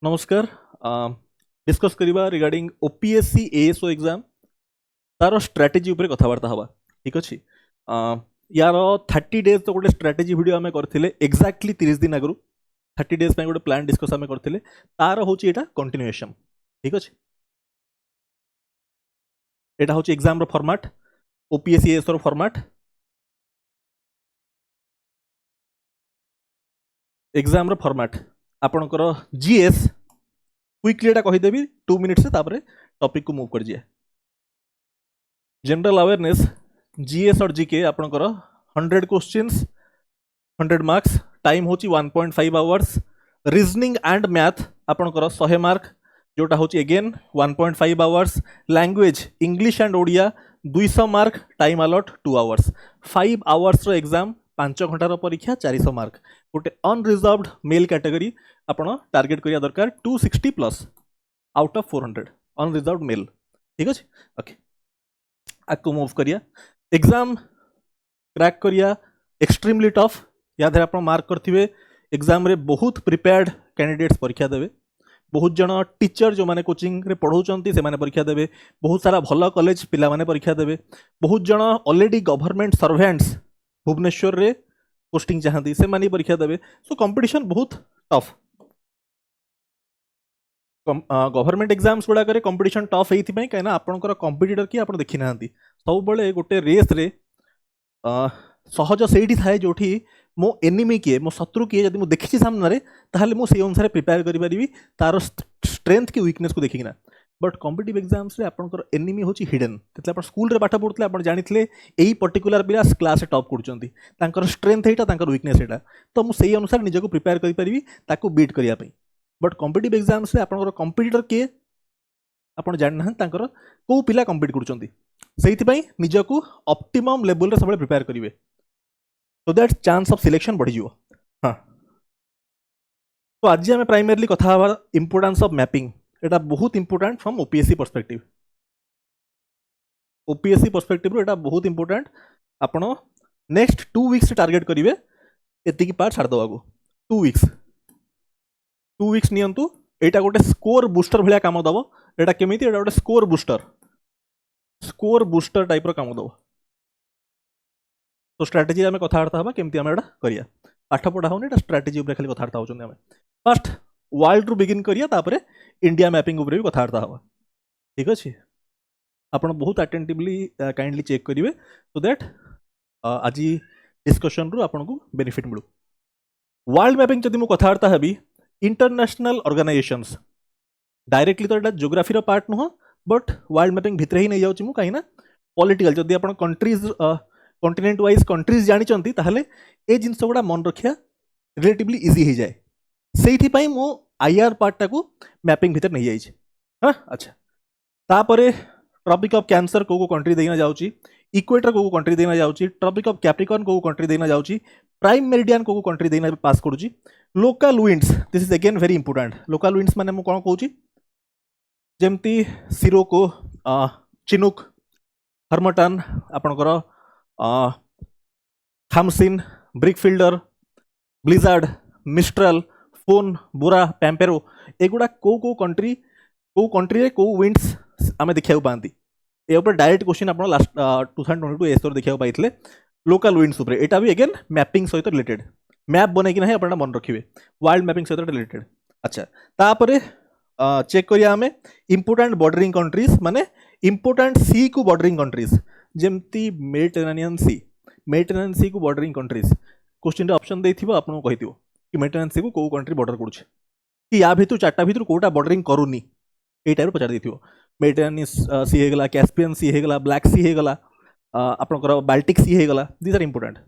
नमस्कार। डिस्कस करिबा regarding OPSC ASO exam तार स्ट्राटेजी उपरे कथबार्ता हवा। ठीक अच्छे। यार 30 डेज तो गोटे स्ट्राटेजी वीडियो आम करथिले एक्जाक्टली 30 दिन आगु 30 डेज पे गोटे प्लान डिस्कस आम करथिले तार होची एटा कंटिन्यूएशन। ठीक अच्छे। एटा होची एग्जाम रो फॉर्मेट ओपीएससी एएसओ रो फॉर्मेट। एग्जाम रो फॉर्मेट आपनकर जीएस क्विकली एटा कहिदेबी 2 मिनिट्स से तापरे टॉपिक को मूव कर जिए। जनरल अवेयरनेस जीएस और जीके आपनकर 100 क्वेश्चंस 100 मार्क्स टाइम होची 1.5 आवर्स। रीजनिंग एंड मैथ आपनकर 100 मार्क जोटा होची again 1.5 hours. Language English and Odia 200 mark time allot 2 hours. 5 hours रो एग्जाम 5 घंटार परीक्षा 400 मार्क। गोटे अनरिजर्व्ड मेल कैटेगरी आपण टार्गेट करिया दरकार 260 plus out of 400 unreserved male. ठीक अच्छे। ओके आपको मूव करिया एग्जाम क्रैक करिया एक्सट्रीमली टफ। या आप मार्क करेंगे एग्जाम रे बहुत प्रिपेयर्ड कैंडिडेट्स परीक्षा देवे। बहुत जन टीचर जो माने कोचिंग रे पढ़ाउछंती से माने परीक्षा देवे। बहुत सारा भल कॉलेज पिला माने परीक्षा देवे। बहुत जन ऑलरेडी गवर्नमेंट सर्वेंट्स भुवनेश्वर रे पोस्टिंग चाहती से माने परीक्षा देवे। सो कंपटीशन बहुत टफ। गवर्नमेंट एग्जाम्स गुड़ा करे कंपटीशन टफ है कहीं आपंकर कंपिटिटर किए आप देखी ना सब बड़े गोटे रेस रे सहज से थाए जो मो एनिमी किए मो शत्रु किए जब मुझे देखी सामने ताहले मु से अनुसार प्रिपेयर करी तार स्ट्रेंथ की वीकनेस को देखिना। बट कॉम्पिटिटिव एग्जाम्स रे आपनकर एनिमी होची हिडन। तेतले आपण स्कूल रे पाठ पढुतले आपण जानिथिले एई पर्टिकुलर पिला क्लास टॉप करचंती तांकर स्ट्रेंथ एटा तांकर वीकनेस एटा तो मु सेही अनुसार निजको प्रिपेयर करि परिबी ताको बीट करिया पई। बट कॉम्पिटिटिव एग्जाम्स रे आपनकर कंपिटिटर के आपण जानना तांकर को पिला कंपीट करचंती सेहिति पई निजको ऑप्टिमम लेवल रे सबले प्रिपेयर करिवे so that chance of selection बढ़ी जिवो। हां तो आज आम प्राइमरली कथा हवा इंपोर्टेंस ऑफ मैपिंग। एटा बहुत important from OPSC perspective. OPSC perspective रो एटा बहुत इंपोर्टेंट। आपण नेक्स्ट 2 वीक्स टारगेट करिवे एति की पार्ट छाड़ दवागो 2 वीक्स नियंतु। एटा गोटे स्कोर बूस्टर भलिया काम दबो। एटा केमिति एटा गोटे स्कोर बूस्टर टाइप रो काम दबो। तो स्ट्रेटजी आम कथबार्ता हवा केमती आम एटा करिया। पाठ पढ़ा होनी एटा स्ट्रेटजी उपरे खाली कथबार्ता होचों आम। फर्स्ट वर्ल्ड रु बिगिन करिया तापरे इंडिया मैपिंग उपरे भी कथबार्ता हवा। ठीक अच्छे। आपण बहुत अटेंटिवली काइंडली चेक करिवे सो दैट आज डिस्कशन रु आपन को बेनिफिट मिलू। वर्ल्ड मैपिंग जदि मु कथबार्ता हबी इंटरनेशनल ऑर्गेनाइजेशंस डायरेक्टली तो एटा ज्योग्राफी रो पार्ट नुह बट वर्ल्ड मैपिंग भितर ही नहीं जाउची मु कहीं ना पॉलिटिकल जदि आपण कंट्रीज कॉन्टिनेंट वाइज कंट्रीज जानिचंती ताहले ए जिंस गुड़ा मन रखिया रिलेटिवली इजी हो जाए से मो आईआर पार्टा को मैपिंग भितर नहीं जाइए। हाँ अच्छा तापरे ट्रॉपिक ऑफ कैंसर को कंट्री देना जाउची। इक्वेटर को कंट्री देना जाउची। ट्रॉपिक ऑफ कैप्रिकॉर्न को कंट्री देना जाउची। प्राइम मेरिडियन को कंट्री देना पास करूची। Local winds this is again very important. Local winds माने मु कोन कहूची जेमती सिरोको चिनुक हर्मटन आपनकर खामसिन ब्रिकफिल्डर ब्लिजार्ड मिस्ट्रल फोन बोरा पैम्पेरो एगुड़ा को कंट्री को विंड्स आम देखा पाती ए डायरेक्ट क्वेश्चन आप लास्ट 2022 एसर देखा पाई लोकल विंड्स उपरे। एटा भी अगेन मैपिंग सहित रिलेटेड मैप बन कि ना मन रखिए वर्ल्ड मैपिंग सहित रिलेटेड। अच्छा तापर चेक करिया आमे इंपोर्टेंट बॉर्डरिंग कंट्रीज माने इंपोर्टेंट सी को बॉर्डरिंग कंट्रीज जेमती मेडिटेरेनियन सी को बॉर्डरिंग कंट्रीज क्वेश्चन ऑप्शन देथिबो आपन कहि दियो कि मेडिटेरेनियन सी को कंट्री बॉर्डर करूछ कि या भितर चारटा भितर कोटा बॉर्डरिंग करूनी ए टाइप पचार देथिबो। मेडिटेरेनियन सी हेगला कैस्पियन सी हेगला ब्लैक सी हेगला आपनकर बाल्टिक सी हेगला this are important.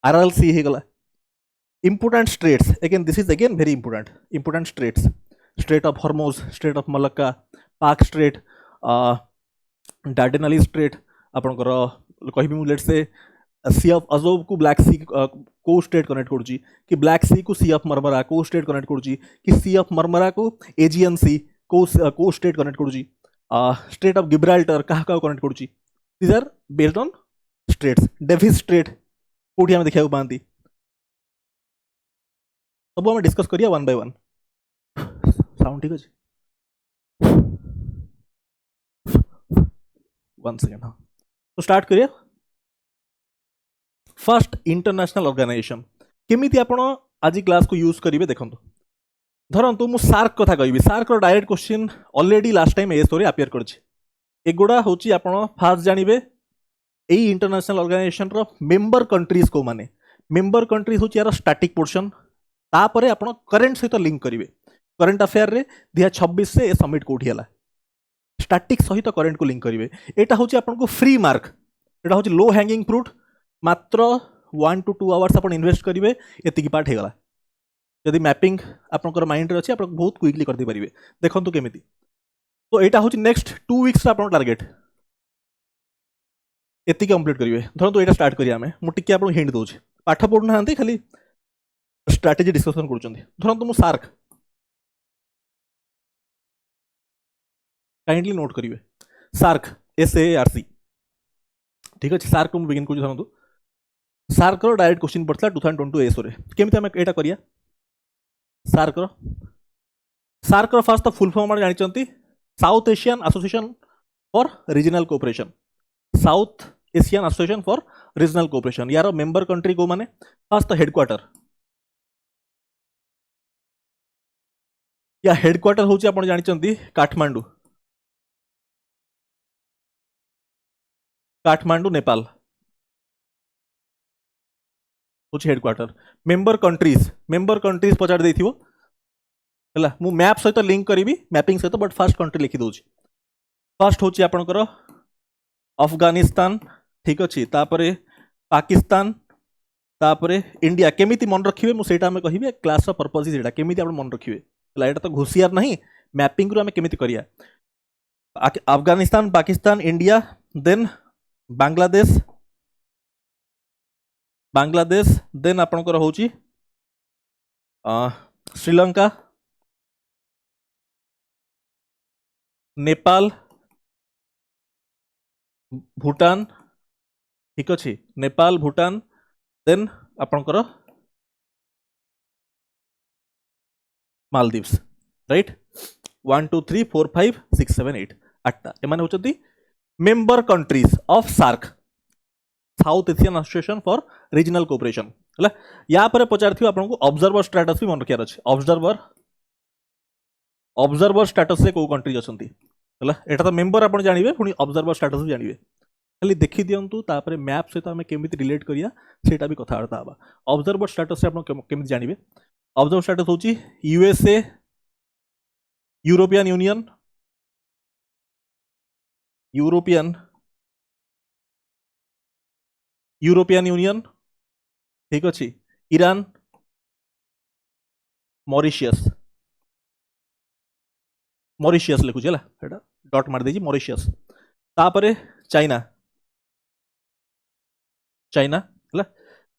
Aral Sea हेगला important straits again this is again very important straits strait of Hormuz strait of Malacca Palk strait Dardanelles strait आपनकर कहबी मु let's say C of अजोब को black Sea को strait connect करुची कि Black Sea को Sea of Marmara को strait connect करुची कि सी ऑफ मरमरा को एजियन सी को स्टेट कनेक्ट करुची स्ट्रेट ऑफ गिब्राल्टर कहा कनेक्ट करुची these are based on straits. Davis Strait कोठी हम देखा पाती सब आम डिस्कस करिया वन बाय वन। डाउन ठीक अच्छे 1 सेकेंड हाँ तो स्टार्ट करिए फर्स्ट इंटरनेशनल ऑर्गेनाइजेशन केमिति आपण आज क्लास को यूज करिवे देखंतु धरंतु मु सार्क कथा कहबी सार्क रो direct question already last time a story appear करछि एगुडा होची आपण फास्ट जानिबे एई इंटरनेशनल ऑर्गेनाइजेशन रो मेंबर कंट्रीज को माने मेंबर कंट्रीज होची यार स्टैटिक पोर्शन तापरे आपण करंट सहित लिंक करिवे करंट अफेयर रे 2026 से ए समिट कोठी हला स्टैटिक सहित करंट को लिंक करिवे एटा होची आपण को फ्री मार्क एटा होची लो हैंगिंग फ्रूट मात्र 1 to 2 आवर्स आपण इन्वेस्ट करिवे एतिकी पार्ट हे गला यदि मैपिंग आपनकर माइंड रे अछि आपण बहुत क्विकली कर दे परिवे देखंतु केमिति तो एटा होची नेक्स्ट 2 वीक्स आपण टारगेट एति कंप्लीट करिवे धरंतु एटा स्टार्ट करिया हमें मु टिके आपण हिंट दोछि पाठ पढना हंती खाली स्ट्रेटजी डिस्कशन करूचंदी धरंतु मु सार्क काइंडली नोट करिवे सार्क SARC ठीक अछि सार्क मु बिगिन करू धरंतु सार्क रो डायरेक्ट क्वेश्चन पड़ता 2022 एसो रे केमिति हम एटा करिया सार्क रो फास्ट फुल फॉर्म जानि चंती south Asian Association for Regional cooperation south Asian Association for Regional cooperation यार मेंबर कंट्री को माने फास्ट हेडक्वार्टर या हेडक्वार्टर होची आपण जानि चंती काठमांडू नेपाल होची हेडक्वार्टर मेंबर कंट्रीज पचार देथिबो हला मु मैप सहित लिंक करिवि मैपिंग सहित बट फर्स्ट कंट्री लिखि दोछि फर्स्ट होची आपनकर अफगानिस्तान ठीक अछि तापरे पाकिस्तान तापरे इंडिया केमिति मन रखिबे मु सेटा हमें कहिबे क्लास रो पर्पस इज एटा केमिति आपण मन रखिबे हला एटा तो घुसियार नहीं मैपिंग रो हमें केमिति करिया Afghanistan Pakistan India then Bangladesh then आपनकर होची श्रीलंका नेपाल भूटान ठीक अछि नेपाल भूटान देन आपनकर मालदीव्स राइट 1 2 3 4 5 6 7 8 आठटा एमाने होचंती member countries of SAARC South Asian Association for Regional Cooperation हला या पर पचारथियो आपन को ऑब्जर्वर स्टेटस भी मन रखियार अछि ऑब्जर्वर स्टेटस से को कंट्रीज अछंती हला एटा तो मेंबर आपन जानिबे पुनी ऑब्जर्वर स्टेटस भी जानिबे खाली देखि दियंतु तापरे मैप से तो हमें केमिति रिलेट करिया सेटा भी कथा वार्ता हबा ऑब्जर्वर स्टेटस से आपन केमिति जानिबे ऑब्जर्वर स्टेटस होची USA European union European union ठीक अच्छी ईरान मॉरिशियस लिखुची है डॉट मार देजी मॉरिशियस तापरे चाइना है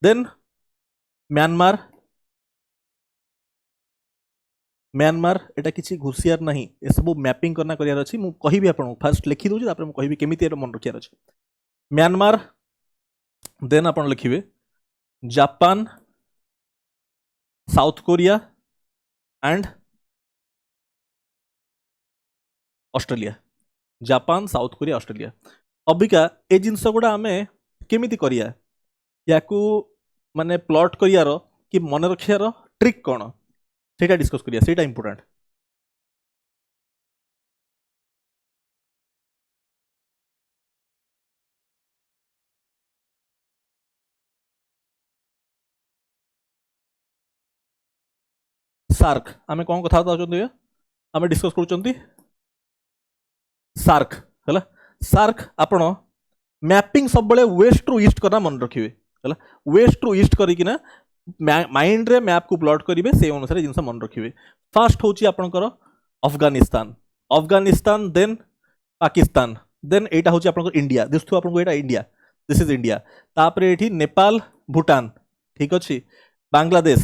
देन म्यांमार एटा किसी घुसियार नहीं ए सब मैपिंग करना करियार अछि मु कहिबी आपन फास्ट लिखि दोछि तापर मु कहिबी केमिति एटा मन रखियार अछि म्यांमार देन आपन लिखिबे Japan South Korea and Australia Japan South Korea Australia अबिका ए जिंस गुडा हमें केमिति करिया याकू माने प्लॉट करियार कि मन रखियार ट्रिक कोन सेटा डिस्कस करिया सेटा इंपोर्टेंट सार्क आमे कोन कथा होचंदी आमे डिस्कस करूचंदी सार्क हला सार्क आपण मैपिंग सब बळे वेस्ट टू ईस्ट करना मन रखिबे हला वेस्ट टू ईस्ट करी कि ना माइंड रे मैप को प्लॉट करिवे से अनुसार जिनस मन रखिबे फर्स्ट होची आपनकर अफगानिस्तान देन पाकिस्तान देन एटा होची आपनकर India दिसथु आपनको Etah India this is India तापरे एठी नेपाल भूटान ठीक अछि बांग्लादेश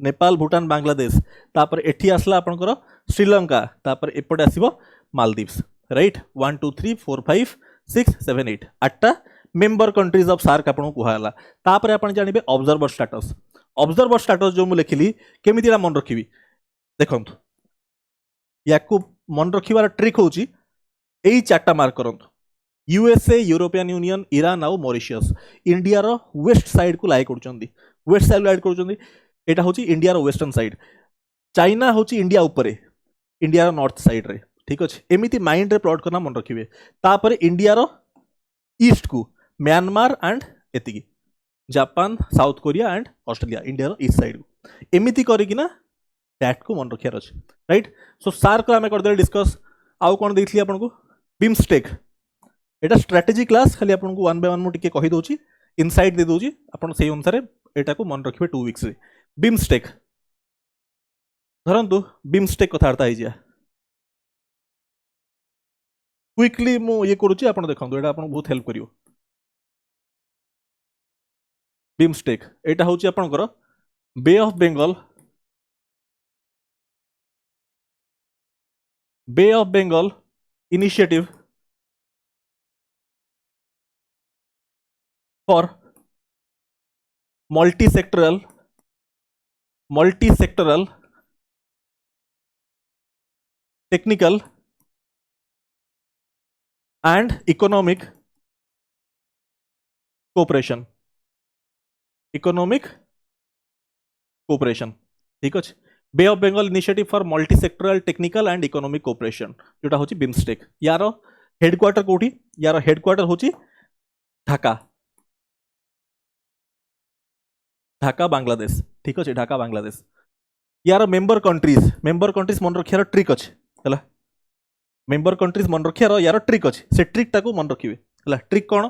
नेपाल भूटान बांग्लादेश तापर एठी आसला आपनकर श्रीलंका तापर एपटे आसीबो मालदीव्स राइट 1 2 3 4 5 6 7 8 आठटा मेंबर कंट्रीज ऑफ सार्क आपन को हला तापर आपन जानिबे ऑब्जर्वर स्टेटस जो मु लिखिली केमितिला मन रखिबी देखंतु या मन रखिबार ट्रिक होची एई चारटा मार्क करंतु यूएसए यूरोपियन यूनियन इरान आउ मॉरिशियस इंडिया रो वेस्ट साइड को लाई करछंदी वेस्ट साइड लाइड करछंदी एटा होची इंडिया रो वेस्टर्न साइड चाइना होची इंडिया ऊपरे इंडिया रो नॉर्थ साइड रे ठीक अछि एमिति माइंड रे प्लॉट करना मन रखिबे तापर इंडिया रो ईस्ट को म्यांमार एंड एतिकी Japan South Korea and Australia India रो ईस्ट साइड को एमिति करिकि ना दैट को मन रखियार अछि राइट सो सार को हमें कर दे डिस्कस आउ कोन देइथली आपन को बिमस्टेक एटा स्ट्रेटजी क्लास खाली आपन को 1 बाय 1 मु टिके कहि दोची इनसाइट दे दोची आपन सेही अनुसार एटा को मन रखिबे 2 वीक्स रे बिमस्टेक धरंतु बिमस्टेक कथार्ता हे जिया क्विकली मु ये करूची आपन देखंतु एटा आपन बहुत हेल्प करियो बिमस्टेक एटा होची आपन कर Bay of Bengal initiative for multi-sectoral technical and economic cooperation ठीक अछि Bay of Bengal initiative for multi sectoral technical and economic cooperation जोटा होची बिमस्टेक यार हेडक्वार्टर कोठी यार हेडक्वार्टर होची ढाका बांग्लादेश ठीक अच्छे ढाका बांग्लादेश यार मेंबर कंट्रीज मन रखियार ट्रिक अच्छे है मेंबर कंट्रीज मन रखियार यार ट्रिक अच्छे से ट्रिक टाको मन रखिए है ट्रिक कौन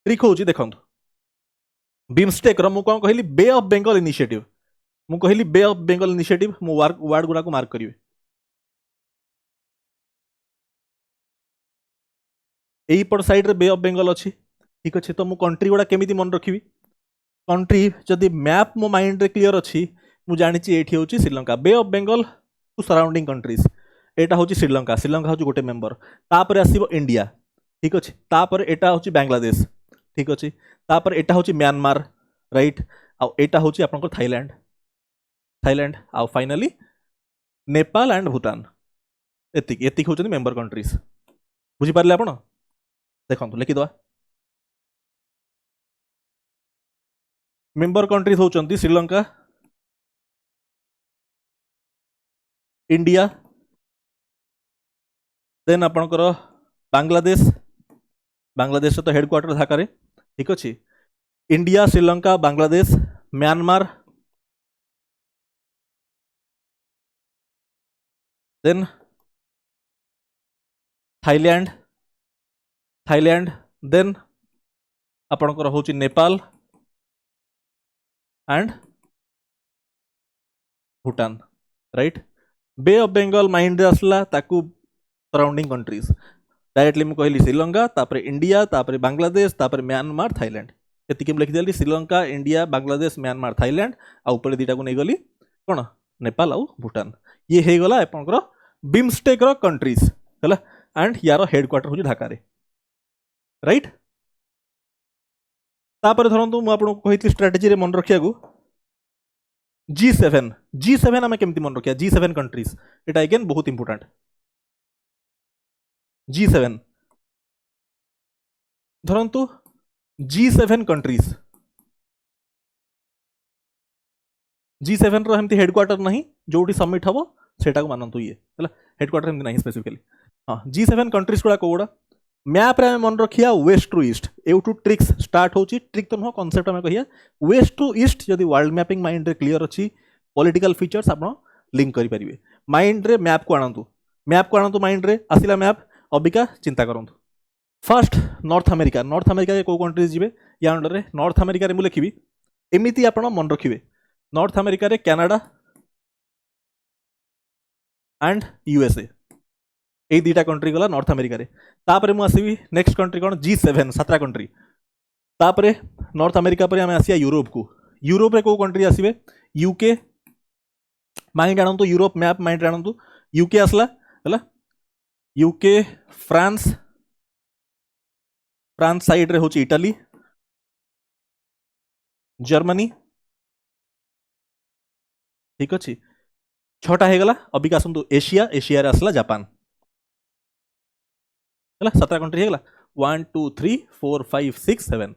ट्रिक हूँ देखो बिमस्टेक रो कौन कहली बे ऑफ बेंगल इनिशिएटिव मु कहली बे ऑफ बेंगल इनिशिएटिव मु वर्ड गुड़ा को मार्क करिवे एई पट साइड रे बे ऑफ बेंगल अच्छी ठीक अच्छे तो मु कंट्री गुड़ा केमिति मन रखिबी कंट्री जदि मैप मो माइंड रे क्लियर अच्छी मु जानी एठी होची Sri Lanka Bay of Bengal to surrounding countries एटा होची श्रीलंका होची गोटे मेंबर तापर आसीबो इंडिया ठीक अच्छे तापर एटा होची बांग्लादेश ठीक अच्छे तापर एटा होची म्यांमार राइट आ एटा होची आपनकर थाईलैंड आ फाइनली नेपाल एंड भूटान एतिक होचनी मेंबर कंट्रीज बुझी पारले आपण देखंतु लिखि दवा मेंबर कंट्रीज होचंती श्रीलंका इंडिया देन आपनकर बांग्लादेश तो हेडक्वार्टर ढाका रे ठीक अच्छे India Sri Lanka Bangladesh Myanmar then Thailand then आपनकर होची Nepal and Bhutan right Bay of Bengal mind आसला ताकू सराउंडिंग कंट्रीज डायरेक्टली मु कहली श्रीलंका तापर इंडिया तापर बांग्लादेश तापर म्यांमार थाईलैंड एतिके लिखि देली Sri Lanka India Bangladesh Myanmar Thailand आ ऊपर दीटा को नहीं गली कौन नेपाल आउ भूटान ये हे गला आपनकर बिमस्टेक रो कंट्रीज हैला एंड यार हेडक्वार्टर होची ढाका रे राइट तापर धरंतु मु आपन को कहितली स्ट्रेटजी रे मन रखिया को G7 हमें केमती मन रखिया G7 कंट्रीज एटा अगेन बहुत important G7 धरंतु G7 countries G7 रो हमती हेडक्वार्टर नहीं जोटी सबमिट हबो सेटा को मानंतु ये हैला हेडक्वार्टर हमती नहीं स्पेसिफिकली हां G7 कंट्रीज कोडा कोडा मैप रे मन रखिया वेस्ट टू ईस्ट एउटू ट्रिक्स स्टार्ट होची ट्रिक तो न कांसेप्ट में कहिया वेस्ट टू ईस्ट जदि वर्ल्ड मैपिंग माइंड रे क्लियर अछि पॉलिटिकल फीचर्स आपण लिंक करि परिबे माइंड रे मैप को आनंतु माइंड रे आसिला मैप अबिका चिंता करंतु फर्स्ट नॉर्थ अमेरिका के को कंट्रीज जिवे या अंडर रे नॉर्थ अमेरिका रे मु लिखिबी एमिति आपण मन रखिबे नॉर्थ अमेरिका रे कनाडा एंड यूएसए ए दीटा कंट्री गला नॉर्थ अमेरिका रे तापरे मु आसीबी नेक्स्ट कंट्री कोन G7 17 कंट्री तापरे नॉर्थ अमेरिका पर आमे आसिया यूरोप रे को कंट्री आसीबे यूके माइंड आनंतु यूरोप मैप माइंड आनंतु यूके आसला हला यूके फ्रांस साइड रे होची इटाली जर्मनी ठीक अछि छटा हो गला अबिका आसतु एशिया एशिया रे आसला जापान है 17 कंट्री हो गला 1 2 3 4 5 6 7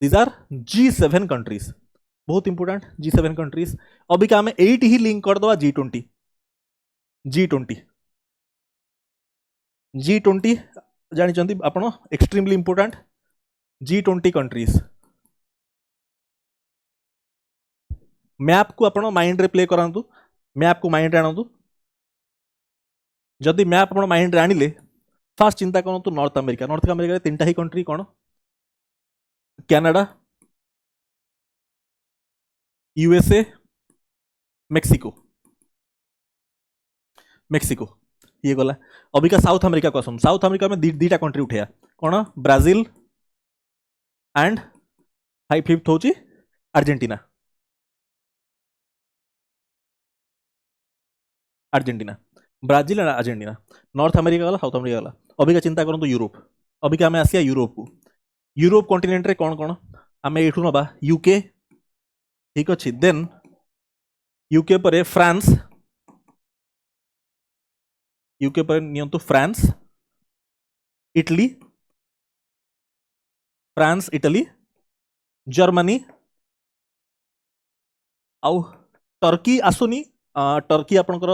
दीज आर G7 कंट्रीज बहुत इंपोर्टेंट G7 कंट्रीज अबिका आम 8 ही लिंक कर दवा G20 G20 G20 जानी आपण extremely important G20 countries map को आपण माइंड रे प्ले करंतु मैप को माइंड रे आनंतु जदि मैप आपण माइंड रे आनिले फास्ट चिंता करंतु नॉर्थ अमेरिका रे तीनटा ही कंट्री कोन कनाडा यूएसए मेक्सिको मेक्सिको ये गला अबिका साउथ अमेरिका को असम साउथ अमेरिका में दीटा कंट्री उठाया कौन ब्राजिल एंड 5th हूँ Argentina Argentina Brazil and Argentina north America गला साउथ अमेरिका गला अबिका चिंता करंतु यूरोप अबिका आम आसिया यूरोप को यूरोप कॉन्टिनेंट रे कौन कौन आम एठू नबा यूके ठीक अच्छे देन यूके पर फ्रांस यूके पर नियंतु फ्रांस इटली जर्मनी आउ टर्की आसुनी टर्की आपनकर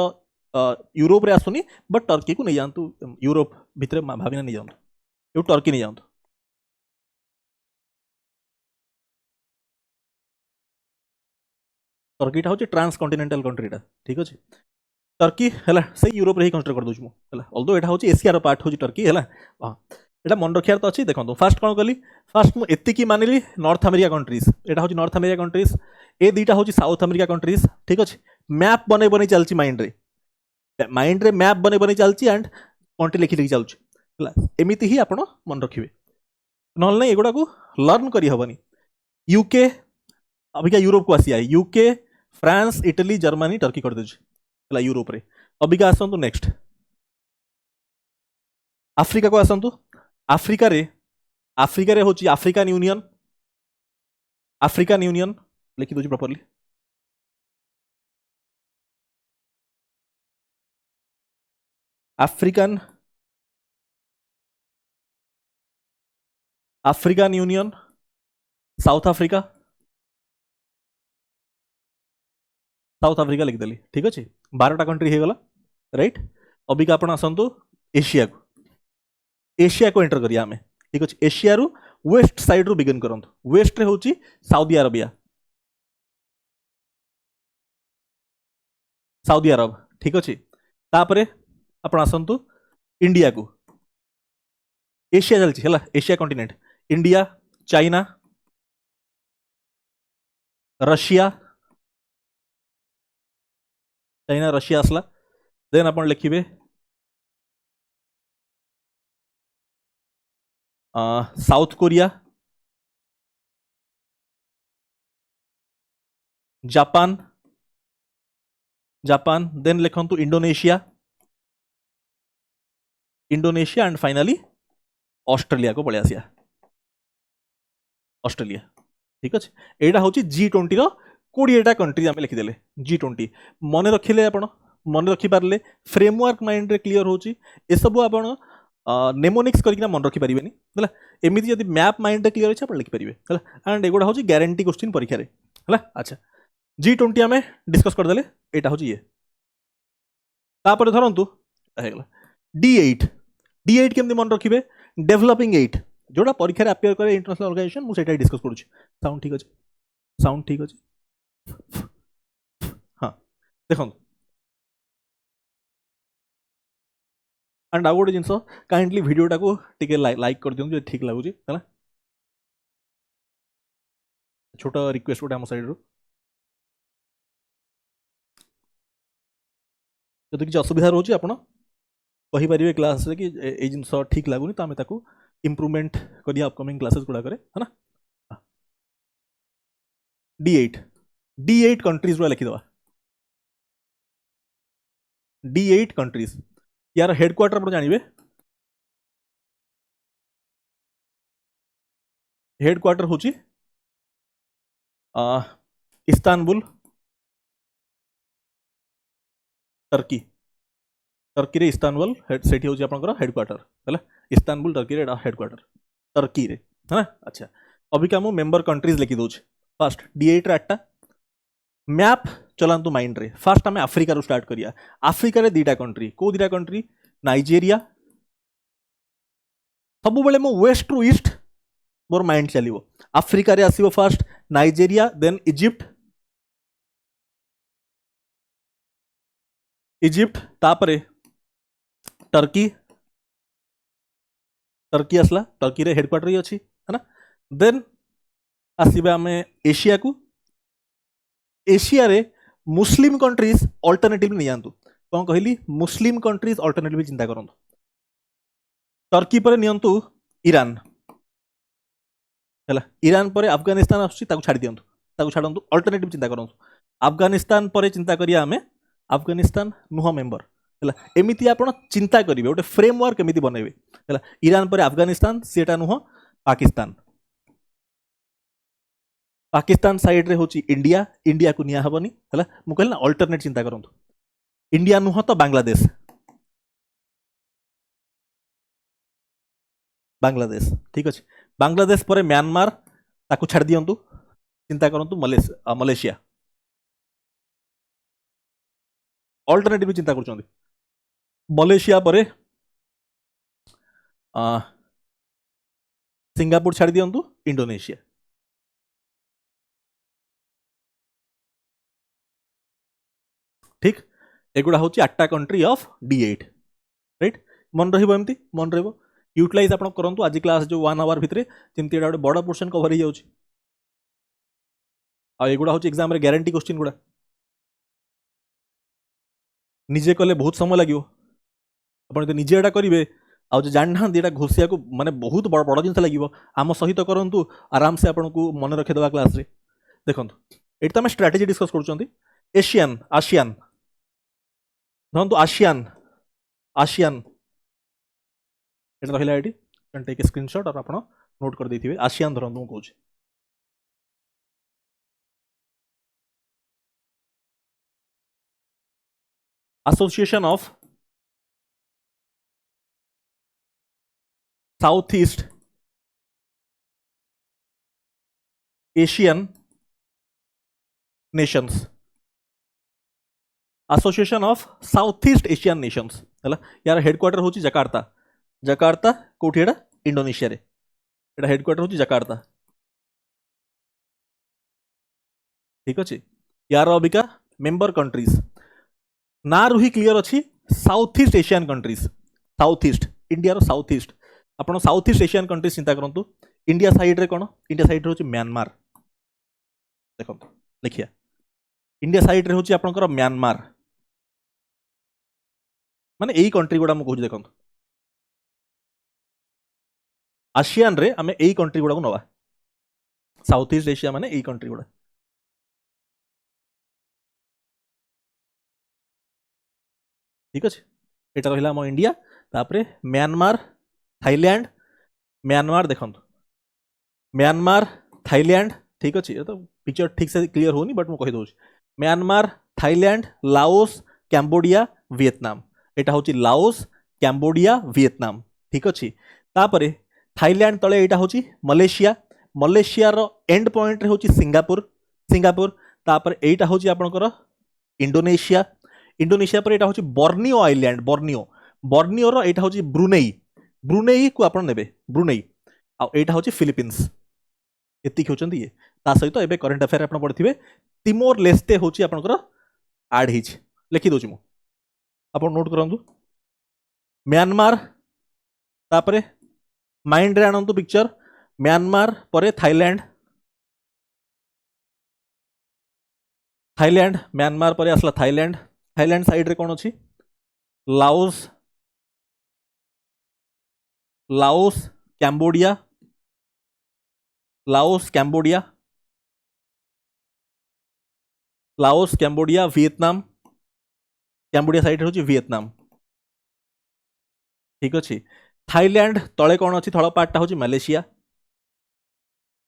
यूरोप रे आसुनी बट टर्की को नहीं जानतु यूरोप भितर भाविना नहीं जानतु यू टर्की नहीं जानतु टर्कीटा हूँ ट्रांस कॉन्टिनेंटल कंट्रीटा ठीक अच्छे टर्की है से यूरोप रे ही कंसिडर कर दूँ अल्दो एटा हूँ एशियार पार्ट हूँ टर्की है हाँ एटा मन रखार तो अच्छी देखो फास्ट कौन कली फास्ट मुझे मानिली नॉर्थ अमेरिका कंट्रीज एटा हूँ नॉर्थ अमेरिका कंट्रीज ए दुईटा हूँ साउथ अमेरिका कंट्रीज ठीक अच्छे मैप बन बन चलती माइंड रे मैप बन बन चलती एंड कंट्री लिखी लिखी चलुची एमती ही आप मन रखिए ना एगुड़ा को लर्न करहबनी यूके अबिका यूरोप को आसी UK France Italy Germany Turkey कर दूसरी यूरोप रे अबिका आसतु नेक्स्ट आफ्रिका को आसतु आफ्रिका रे होची अफ्रीकन यूनियन लिखि दूची properly African Union South Africa लिखिदेली ठीक अच्छे 12टा कंट्री हो गला राइट अबिका आपण आसतु एशिया को एंटर करिया आमे ठीक अच्छे एशिया रु वेस्ट साइड रु बिगिन करंतु वेस्ट रे होची सऊदी अरब ठीक अच्छे तापरे आपण आसतु इंडिया को एशिया चलची है Asia continent India China Russia आसला देन आपण लिखिबे साउथ कोरिया जापान देन लिखंतु इंडोनेशिया एंड फाइनली ऑस्ट्रेलिया को पड़े आसिया ऑस्ट्रेलिया ठीक अच्छे यहाँ हूँ G20 रो 20टा कंट्री आम लिखिदेले G20 मन रखिले आपण मन रखिपारे फ्रेमवर्क माइंड रे क्लियर होची ए सबु आपण नेमोनिक्स करके मन रखिपारे है एमती जब मैप माइंड रे क्लियर अच्छे आप लिखिपारे है एंड एगुड़ा हूँ ग्यारंटी क्वेश्चन परीक्षा रे है अच्छा G20 आम डिस्कस करदे यहाँ हूँ ये तापर धरतु D8 केमती मन रखिए डेभलपिंग 8 जोड़ा परीक्षा रे अपियर करे इंटरनेशनल ऑर्गेनाइजेशन मुझे डिस्कस करूँ साउंड ठीक अच्छे हाँ देखो एंड आउ गोटे जिनस काइंडली भिडियोटा को टिके लाइक कर दिखाँ जो ठीक लगुच है छोट रिक्वेस्ट गोटे आम साइड रू जदि किसी असुविधा रोचे आप कहींपारे क्लास रे कि ये जिनस ठीक लगुनि तो आम ताकू इम्प्रूवमेंट करिया अपकमिंग क्लासेस गुड़ा करे है ना D8 कंट्रीज गुड़ा लिखिदवा D8 कंट्रीज यार हेडक्वार्टर आप जानवे हेडक्वार्टर हूँ इस्तानबुल टर्की टर्की रे इस्तानबुल सेठी होची आपनकर हेडक्वार्टर हला इस्तानबुल टर्की रे हेडक्वार्टर टर्की रे है अच्छा अबिका मु मेंबर कंट्रीज लिखि दोछ फर्स्ट D8 रे 8टा मैप चलांतु माइंड रे फर्स्ट आम आफ्रिका रू स्टार्ट करिया आफ्रिका रे दीटा कंट्री को दीटा कंट्री नाइजेरिया सब बेले मो वेस्ट रु ईस्ट मोर माइंड चलिवो आफ्रिका रे आसीबो फर्स्ट नाइजेरिया देन इजिप्ट तापरे टर्की टर्की आसला टर्की रे हेडक्वार्टर ही अच्छी है ना देन आसीबे आमे एशिया को एशिया रे मुस्लिम कंट्रीज अल्टरनेटिव नहीं जानतु कौन कहली मुस्लिम कंट्रीज अल्टरनेटिव चिंता करंतु टर्की पर नियंतु ईरान हैला ईरान पर अफगानिस्तान आछी ताकू छाडी दियंतु ताकू छाडंतु अल्टरनेटिव चिंता करंतु अफगानिस्तान पर चिंता करिया हमें अफगानिस्तान नुह मेंबर हैला एमिति आपण चिंता करिवे ओटे फ्रेमवर्क एमिति बनेबे हैला ईरान पर अफगानिस्तान सेटा नुह पाकिस्तान पाकिस्तान साइड रे होची इंडिया इंडिया को निया हबनी हैला मु कहला अल्टरनेट चिंता करंतु इंडिया नुह तो बांग्लादेश बांग्लादेश ठीक अछि बांग्लादेश पर म्यांमार ताकू छाड़ दियंतु चिंता करंतु मलेशिया अल्टरनेटिव चिंता करछंदी मलेशिया पर सिंगापुर छाड़ दियंतु इंडोनेशिया ठीक एगुड़ा हूँ 8टा कंट्री ऑफ D8 राइट मन रही मन रही यूटिलाइज आप करूँ आज क्लास जो 1 आवर भितर जमी गोटे बड़ पोर्शन कवर हो एगुड़ा हूँ एग्जाम ग्यारंटी क्वेश्चन गुड़ा निजे कले बहुत समय लगे आप निजे एटा करेंगे आज जानना ये घोषिया को माने बहुत बड़ बड़ जिन लगे आम सहित करूँ आराम से आपन को मन रखीदे क्लास रे देखो ये तो आम स्ट्राटेजी डिस्कस कर एशियन आसियान धरतु आसियान आसियान रहा ये टेक स्क्रीनशॉट और आप नोट कर देथिबे आसियान धरतु कहूँ association of south East Asian Nations association of south East Asian Nations है यार हेडक्वार्टर हूँ जकार्ता जकार्ता कौटी एटा इंडोनेशिया रे एटा हेडक्वार्टर हूँ जकार्ता ठीक अच्छे यार अबिका मेंबर कंट्रीज ना रुही क्लियर अच्छी South East Asian countries South East India रो साउथ ईस्ट आप साउथ ईस्ट एशियन कंट्रीज चिंता करूँ इंडिया साइड रे कौन इंडिया साइड रे हूँ म्यांमार देखो लिखिया इंडिया साइड रे हूँ आपनकर म्यांमार माने यही कंट्री गुड़ा मुझे देखो आसियान रे आमे यही कंट्री गुड़ा को नवा साउथ ईस्ट एशिया माने यही कंट्री गुड़ा ठीक अच्छे यहाँ रहा आम इंडिया तापरे म्यांमार थाईलैंड म्यांमार देखो म्यांमार थाईलैंड ठीक अच्छे ये तो पिक्चर ठीक से क्लियर होनी बट मुझे कहीदे Myanmar Thailand Laos Cambodia Vietnam यहाँ हूँ लाओस कैम्बोडिया वियतनाम ठीक अच्छे तापर थाईलैंड तले यहाँ हूँ मलेशिया मलेशिया रो एंड पॉइंट रे हूँ सिंगापुर सिंगापुर तापर यहाँ हूँ आपणकर इंडोनेशिया इंडोनेशिया पर यहाँ हूँ बर्नियो आइलैंड बर्नियो बर्नियो रो यहाँ हूँ ब्रुनेई ब्रुनेई को आप ने ब्रुनेई आउटा हूँ फिलिपिन्स एति होती ये सहित एवं करेन्ट अफेयर आप पढ़े तिमोर लेस्ते हूँ आपंकर आड हो लिखिदे आप नोट करूँ म्यांमार तापरे माइंड रे आणंतु पिक्चर म्यांमार पर थाईलैंड थाईलैंड म्यांमार पर आसला थाईलैंड थाईलैंड साइड रे कौन अच्छी Laos Laos Cambodia Laos Cambodia Laos Cambodia Vietnam Cambodia side हूँ वियतनाम ठीक अच्छे थाईलैंड तले कौन अच्छी थल पार्टा हूँ मलेशिया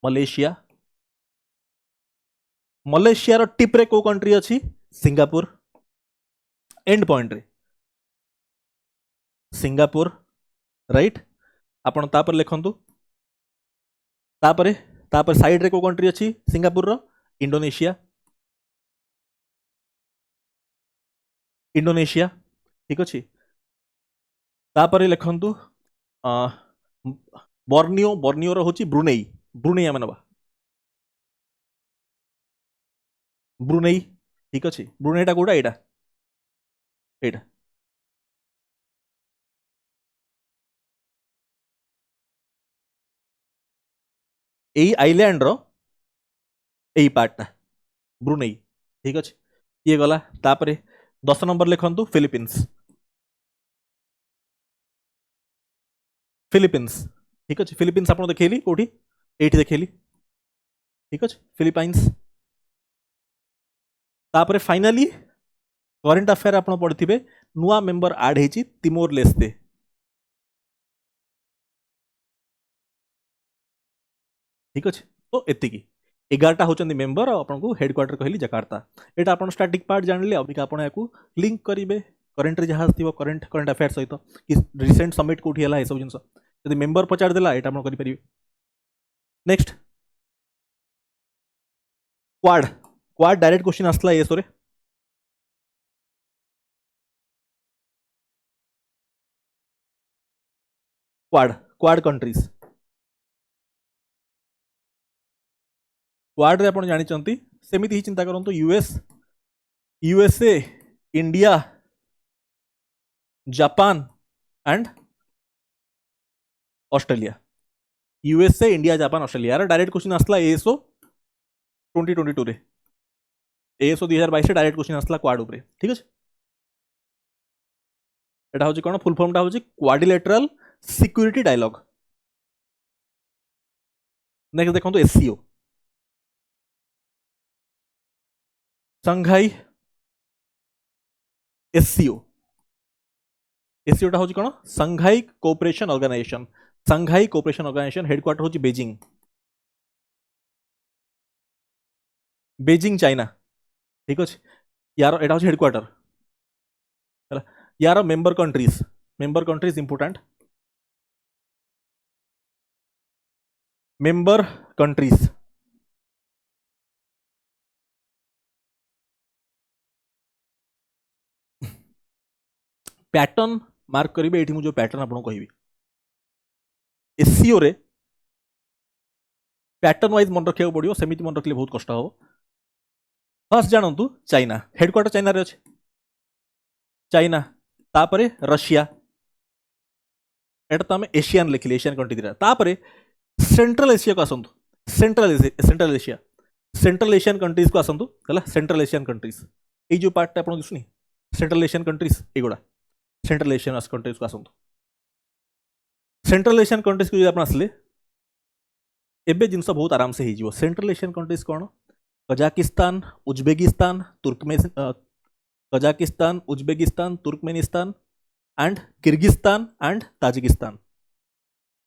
मलेशिया मलेशिया रो टिप रे को कंट्री अच्छी सिंगापुर एंड पॉइंट रे सिंगापुर राइट आपण तापर लिखंतु तापर तापर साइड रे को कंट्री अछि सिंगापुर रो इंडोनेशिया इंडोनेशिया ठीक अछि तापर लिखंतु बर्नियो बर्नियो रो होची ब्रुनेई ब्रुनेई आमे नबा ब्रुनेई ठीक अछि ब्रुनेईटा कोडा एटा एटा एई आइलैंड रो एई पार्टटा ब्रुनेई ठीक अछि ये गला तापरे 10 नंबर लिखंतु फिलीपींस फिलीपींस ठीक अछि फिलीपींस आपण देखैली कोठी एठी देखैली ठीक अछि फिलीपाइंस तापरे फाइनली करंट अफेयर आपण पढिथिबे नुआ मेंबर ऐड हेची तिमोर लेस्ते ठीक अछि तो एतिकी 11टा होचंदी मेंबर आपन को हेडक्वार्टर कहली जकार्ता एटा आपन स्टैटिक पार्ट जानले अबिक आपन याकू लिंक करिवे करंट रे जहाज थिबो करंट अफेयर सहित कि रिसेंट समिट कोठी हला ए सब जिंस यदि मेंबर पचार देला एटा आपन करि परिवे next Quad Quad direct question आसला ए सोरे क्वाड क्वाड कंट्रीज क्वाड रे आपण जानि चंती सेमिति ही चिंता करंतु USA India Japan and Australia USA India Japan Australia रे डायरेक्ट क्वेश्चन आसला एएसओ 2022 रे एएसओ 2022 रे डायरेक्ट क्वेश्चन आसला क्वाड ऊपर ठीक अछि एटा होची कोन फुल फॉर्मटा होची क्वाड्रिलेटरल सिक्योरिटी डायलॉग नेक्स्ट देखंतु एससीओ संघाई एससीओ एससीओटा होची कोन संघाई कोऑपरेशन ऑर्गेनाइजेशन संघाई कोऑपरेशन ऑर्गेनाइजेशन हेडक्वार्टर होची बेजिंग बेजिंग चाइना ठीक अछि यार एटा होची हेडक्वार्टर हला यार member countries important member countries pattern mark करिवे एठी मु जो पैटर्न आपन कहिबी एससीओ रे पैटर्न वाइज मन रखिया पड़ियो सेमिति मन रखले बहुत कष्ट हो फर्स्ट जानंतु चाइना हेडक्वार्टर चाइना रे अछि चाइना तापरे रशिया एटा तो हम एशियन लिखले एशियन कंट्री दिरा तापरे सेंट्रल एशिया को आसंतु सेंट्रल एशियन कंट्रीज को आसंतु हला सेंट्रल एशियन कंट्रीज ए जो पार्ट आपन दिसनी सेंट्रल एशियन कंट्रीज एगुडा सेंट्रल एशियन कंट्रीज को आसंतु सेंट्रल एशियन कंट्रीज को आपन आसले एबे जिनस बहुत आराम से ही सेंट्रल एशियन कंट्रीज कौन Kazakhstan Uzbekistan Turkmenistan and Kyrgyzstan and Tajikistan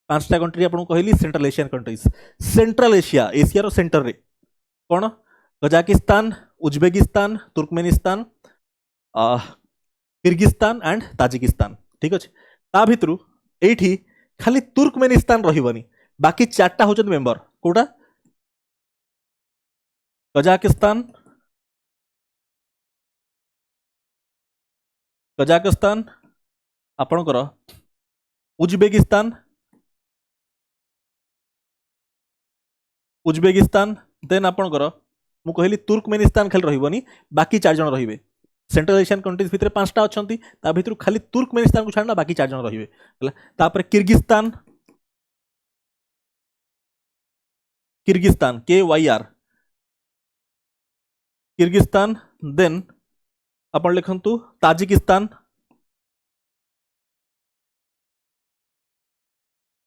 5टा कंट्री आपन कहली Central Asian countries Central Asia रो सेंटर रे कौन Kazakhstan Uzbekistan Turkmenistan Kyrgyzstan and Tajikistan ठीक अछि ता भितरु एठी खाली तुर्कमेनिस्तान रहिबनी बाकी 4टा होचन मेंबर कोटा कजाकिस्तान आपणकर उज्बेकिस्तान देन आपणकर मु कहली तुर्कमेनिस्तान खाली रहिबनी बाकी 4 जन रहिबे सेंट्रल एशियन कंट्रीज भितर 5टा अछंती ता भितर खाली तुर्कमेनिस्तान को छाड़ना बाकी 4 जन रहिबे हला तापर किर्गिस्तान KYR किर्गिस्तान देन अपन लिखंतु ताजिकिस्तान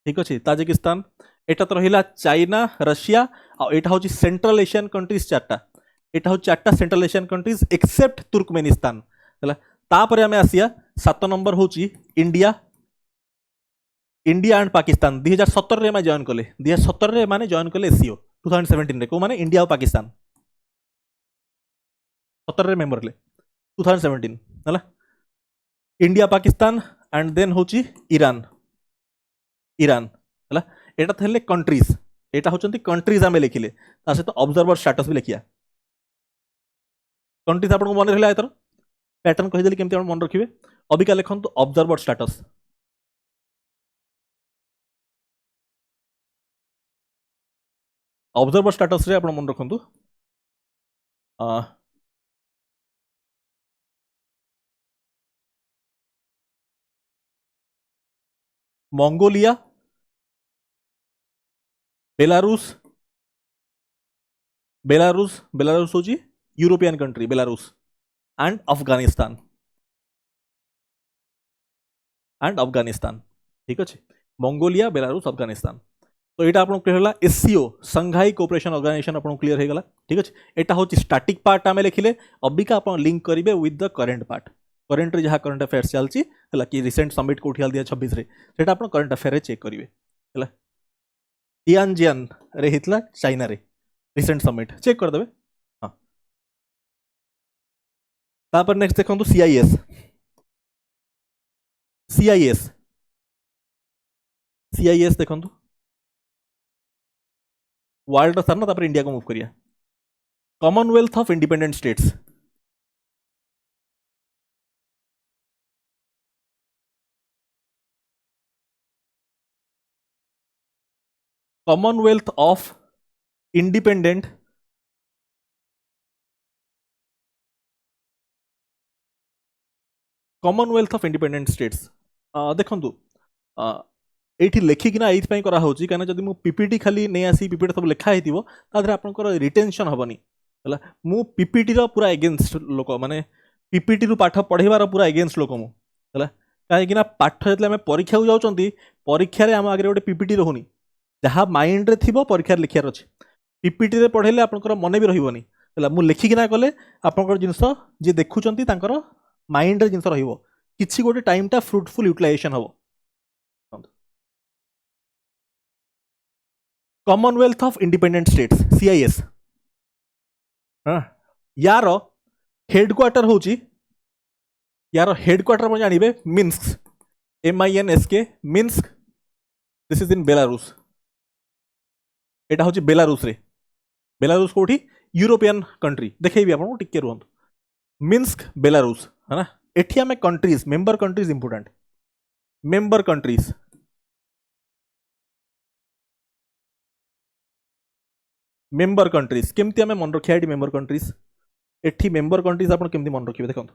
ठीक अछि ताजिकिस्तान एटा तो रहिला चाइना रशिया आ एटा होची सेंट्रल एशियन कंट्रीज 4टा एटा हो 4टा Central Asian countries except Turkmenistan हला तापर हमें आसिया 7 नंबर होची इंडिया एंड पाकिस्तान 2017 रे मैं जॉइन कले 2017 रे माने जॉइन कले एससीओ 2017 रे को माने इंडिया और पाकिस्तान 17 रे मेंबर ले 2017 हला इंडिया पाकिस्तान एंड देन होची ईरान ईरान है एटा थे कंट्रीज एटा होचंती कंट्रीज आमे लिखिले ता सहित ऑब्जर्वर स्टेटस भी लिखिया कंट्रीज आपको मन रहा एथर पैटर्न कहीदेली केमती आप मन रखिए अबिका लिखंतु ऑब्जर्वर स्टेटस ऑब्जर्वर स्टेटस रे आप मन रखंतु मंगोलिया बेलारूस बेलारूस बेलारूस होची European country Belarus and Afghanistan ठीक अच्छे मंगोलिया बेलारूस अफगानिस्तान तो यहाँ आपको क्लियर है एससीओ संघाई कोऑपरेशन ऑर्गेनाइजेशन आपको क्लियर होगा ठीक अच्छे यहाँ हूँ स्टाटिक पार्ट आम लिखिले अबिका आप लिंक करेंगे with the current part current जहाँ करंट अफेयर्स चलती है कि रिसेंट समिट कौटी दिया 26 से करंट अफेयर चेक करेंगे है टियानजियान रे होता चाइना रे रिसेंट समिट चेक करदे हाँ तापर नेक्स्ट देखो सीआईएस सीआईएस सीआईएस देखो वर्ल्ड सर ना तापर इंडिया को मूव करिया Commonwealth of independent states Commonwealth of independent Commonwealth of independent states देखंतु एठी लेखिकिना एइथपाई करा होची काना जदि मु पीपीटी खाली नै आसी पीपीटी सब लेखा हेतिबो तादरे आपनकर रिटेंशन हबनी हला मु पीपीटी रो पूरा अगेंस्ट लोक माने पीपीटी रु पाठ पढेबार पूरा अगेंस्ट लोक मु हला काहे कि ना पाठ जतले हमें परीक्षा जाउचंती परीक्षा रे हम आगे गोटे पीपीटी रहउनी जहाँ माइंड रे थिबो परीक्षा लिखार अछि पीपीटी रे पढेले आपनकर मन भी रहिबोनी हला मु लेखिकिना कले आपनकर जिंस जे देखुचंती तांकर माइंड रे जिंस रहिबो किछि गोटे टाइम टा फ्रूटफुल यूटिलाइजेशन हबो Commonwealth of independent states CIS यार हेडक्वार्टर होची यार हेडक्वार्टर में जानबे Minsk MINSK Minsk this is in Belarus एटा होची बेलारूस रे बेलारूस कोठी यूरोपियन कंट्री देखैबी आपन टिके रुहंत मिन्स्क बेलारूस है ना एठी हमें countries member countries important member countries member countries केमती हमें मन रखिया एठी मेंबर कंट्रीज एठी मेंबर कंट्रीज आपन केमती मन रखिबे देखंतु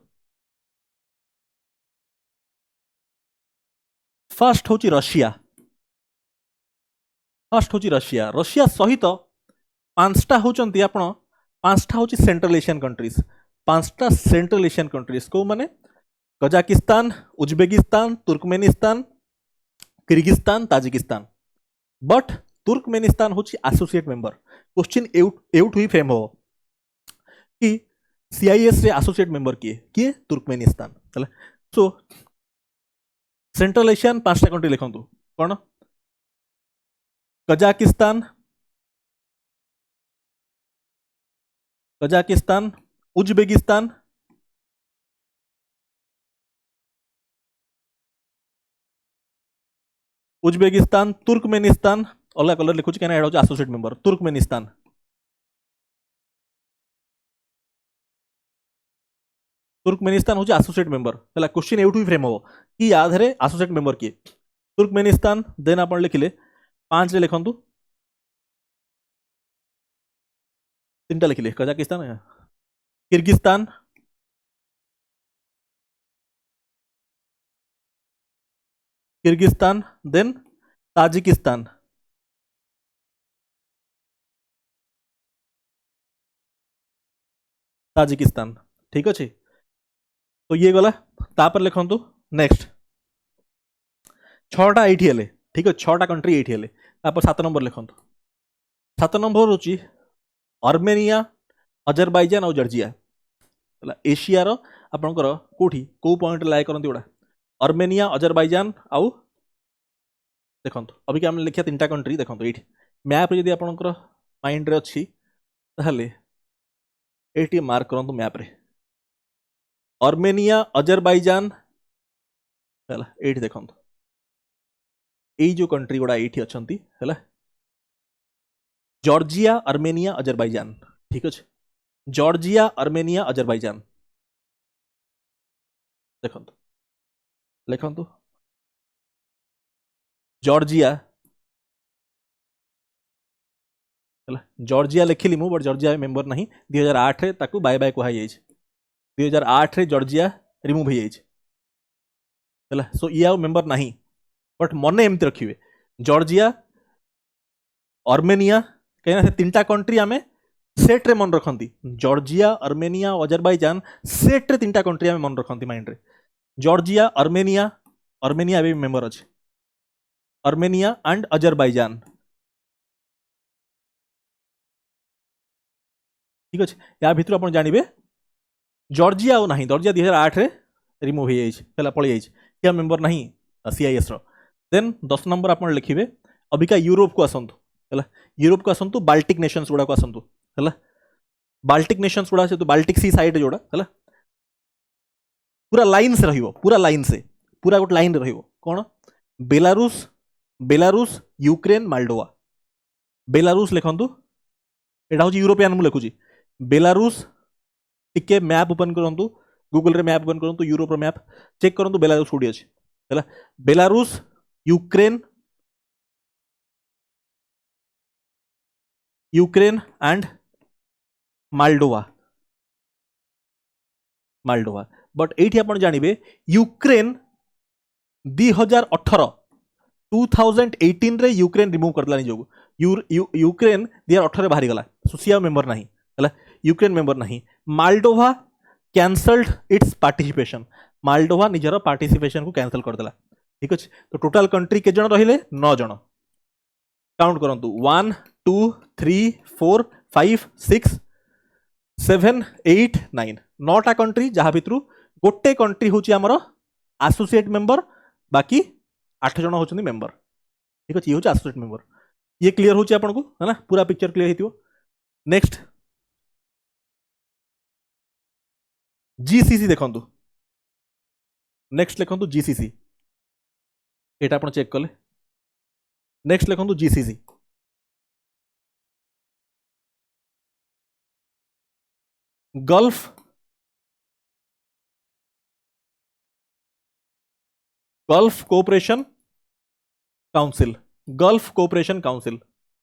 फर्स्ट होची रशिया रशिया सहित पांचटा होचंती आपण पांचटा होची सेंट्रल एशियन कंट्रीज पांचटा सेंट्रल एशियन कंट्रीज को माने Kazakhstan Uzbekistan Turkmenistan Kyrgyzstan Tajikistan but Turkmenistan होची एसोसिएट मेंबर क्वेश्चन एउट हुई फ्रेम हो कि सीआईएस रे एसोसिएट मेंबर किए तुर्कमेनिस्तान हला सो सेंट्रल एशियन पांचटा कंट्री लिखंतु कौन कजाकिस्तान उज्बेकिस्तान तुर्कमेनिस्तान अलग कलर लिखुची क्या एड एसोसिएट मेंबर तुर्कमेनिस्तान हूँ एसोसिएट मेंबर है क्वेश्चन एवं फ्रेम हम कि यादे एसोसिएट मेंबर किए तुर्कमेनिस्तान देन आप लिखिले 5 लिखंतु 3टा लिखिले कजाकिस्तान किर्गिस्तान देन ताजिकिस्तान ठीक अच्छे तो ये गला तापर लिखंतु नेक्स्ट 6टा एठी हेले ठीक है 6टा कंट्री एठी हेले तापर 7 नंबर लिखंतु 7 नंबर होची आर्मेनिया अजरबैजान और जॉर्जिया हला एशिया रो आपनकर कोठी को पॉइंट लाय करंती ओडा आर्मेनिया अजरबैजान आउ देखंतु अभी कि हम लिखिया 3टा कंट्री देखंतु एठी मैप रे यदि आपनकर माइंड रे अछि ताहले एटी मार्क करंतु मैप रे आर्मेनिया अजरबैजान है ये देखो यही जो कंट्री गुड़ा ये अच्छा है जॉर्जिया आर्मेनिया अजरबैजान ठीक अच्छे जॉर्जिया आर्मेनिया अजरबैजान देखो लिखु जॉर्जिया जॉर्जिया लिखिली मु बट जॉर्जिया मेंबर नहीं 2008 रे ताकू बाय बाय कहा 2008 रे जॉर्जिया रिमूव हो जाए सो ये आउ मेंबर नहीं बट मन एमती रखिए जॉर्जिया आर्मेनिया कहीं तीन टा कंट्री आम सेट रे मन रखती जॉर्जिया आर्मेनिया अजरबैजान सेट रे तीन टा कंट्री आम मन रखती माइंड रे जॉर्जिया आर्मेनिया आर्मेनिया भी मेंबर अच्छे आर्मेनिया एंड अजरबैजान ठीक अच्छे या भितर आप जानवे जॉर्जिया और नहीं जॉर्जिया 2008 रे रिमूव हो जाए पलि क्या मेंबर नहीं CIS देन 10 नंबर आप लिखिए अबिका यूरोप को आसतु है यूरोप को आसतु बाल्टिक नेशंस गुड़ा को आसतु है बाल्टिक नेशंस गुड़ा से तो बाल्टिक सी साइड जोड़ा है पूरा लाइन से रहिबो पूरा लाइन से पूरा गोटे लाइन रहिबो कौन Belarus Belarus Ukraine Moldova Belarus लिखंतु एटा होची यूरोपियन मु लिखुची बेलारूस टिके मैप ओपन करंतु गूगल रे मैप ओपन करंतु यूरोप रो मैप चेक करंतु बेलारूस कोडी अछि हैला Belarus Ukraine Ukraine and Moldova Moldova but एठी आपण जानिबे यूक्रेन 2018 रे यूक्रेन रिमूव करदलानी जोगु यूक्रेन 2018 रे बाहरी गला सोसिया मेंबर नहीं हैला यूक्रेन मेंबर नहीं Moldova cancelled its participation Moldova निजर पार्टिसिपेशन को कैंसल करदेला ठीक अच्छे तो टोटाल कंट्री के जन रहिले 9 जन काउंट करंतु 1 2 3 4 5 6 7 8 9 9टा कंट्री जहाँ भितर गोटे कंट्री हूँ आमर एसोसिएट मेंबर बाकी 8 जन होचंदी मेंबर ठीक अच्छे ये हूँ एसोसिएट मेंबर ये क्लियर होची आपन को है ना पूरा पिक्चर क्लियर हेतियो नेक्स्ट GCC देखंतु नेक्स्ट लिखंतु GCC एटा आपण चेक कले नेक्स्ट लिखंतु GCC Gulf Gulf cooperation Council Gulf cooperation Council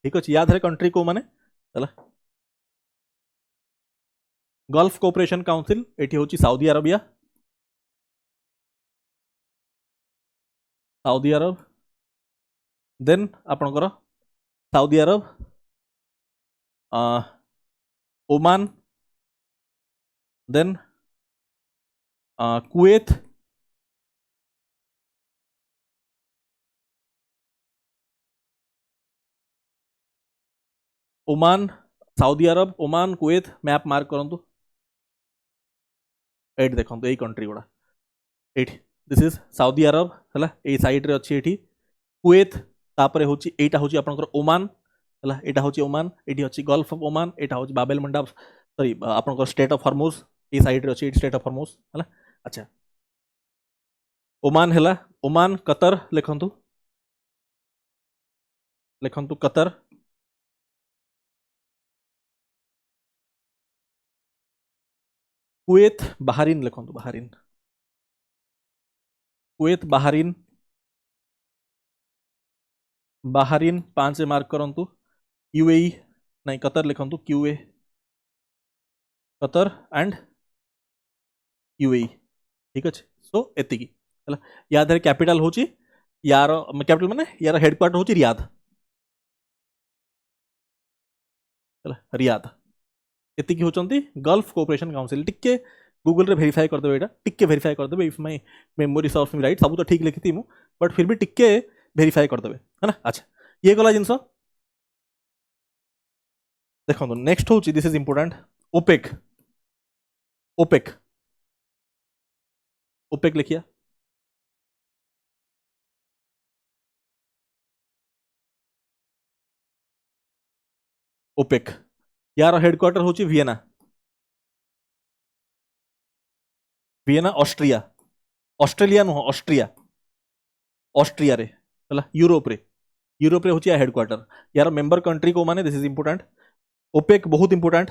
ठीक अच्छे याद है कंट्री को माने चला गल्फ कोऑपरेशन काउंसिल एटी होची Saudi Arabia Saudi Arab then आपणकर Saudi Arab Oman then Kuwait Oman Saudi Arab Oman Kuwait map mark करंतु एट देखंतु एई कंट्री गुड़ा एठी दिस इज सऊदी अरब हला ए साइड रे अछि एठी कुवैत तापरे होची एटा होची आपनकर ओमान हला एटा होची ओमान एठी होची गल्फ ऑफ ओमान एटा होची बाबेल मंडप सॉरी आपनकर state of Hormuz A side रे अछि एटी स्टेट ऑफ हॉर्मुज हला अच्छा ओमान हला ओमान कतर लिखंतु कतर कुवैत बहरीन लिखंतु Bahrain Kuwait Bahrain Bahrain 5 mark करंतु UAE नहीं कतर लिखंतु QA कतर एंड UAE ठीक अच्छे सो एतिकी हला याद है कैपिटल होची यार कैपिटल माने यार हेडक्वार्टर होची रियाद हला रियाद एतिकी होचंती गल्फ कोऑपरेशन काउंसिल टिके गूगल रे वेरीफाई कर देबे एटा टिके वेरीफाई कर देबे if my memory serves me right सब तो ठीक लिखिथि मु बट फिर भी टिके वेरीफाई कर देबे है ना अच्छा ये गला जिंस देखो नेक्स्ट होची this is important OPEC OPEC OPEC लिखिया ओपेक यार हेडक्वार्टर होची वियना वियना ऑस्ट्रिया ऑस्ट्रेलिया नुह ऑस्ट्रिया ऑस्ट्रिया रे हला यूरोप रे होची हेडक्वार्टर यार मेंबर कंट्री को माने दिस इज इंपोर्टेंट ओपेक बहुत इंपोर्टेंट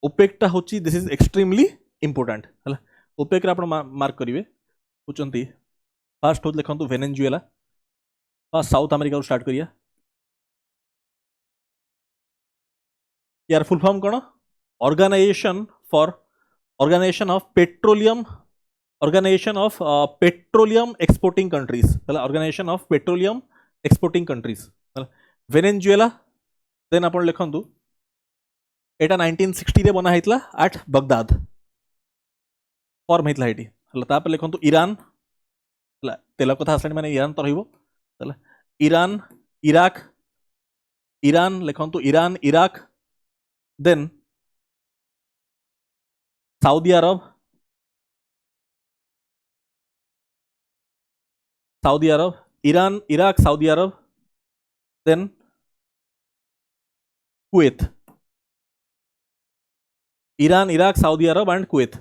ओपेक टा होची दिस इज एक्सट्रीमली इंपोर्टेंट हला ओपेक रे आपण मार्क करिवे होचंती फर्स्ट हो लिखंतु Venezuela first South America start करिया यार फुल फॉर्म कौन Organisation of Petroleum Exporting Countries Organisation of Petroleum Exporting Countries Venezuela then आपण लिखंतु एटा 1960 रे बना हैतला एट बगदाद फॉर्म हैतला हेटी हला तापर लिखंतु ईरान हला तेला कथा आसलानी माने ईरान तो रहइबो हला ईरान लिखंतु Iran Iraq then Saudi Arab Iran Iraq Saudi Arab then Kuwait Iran Iraq Saudi Arab and Kuwait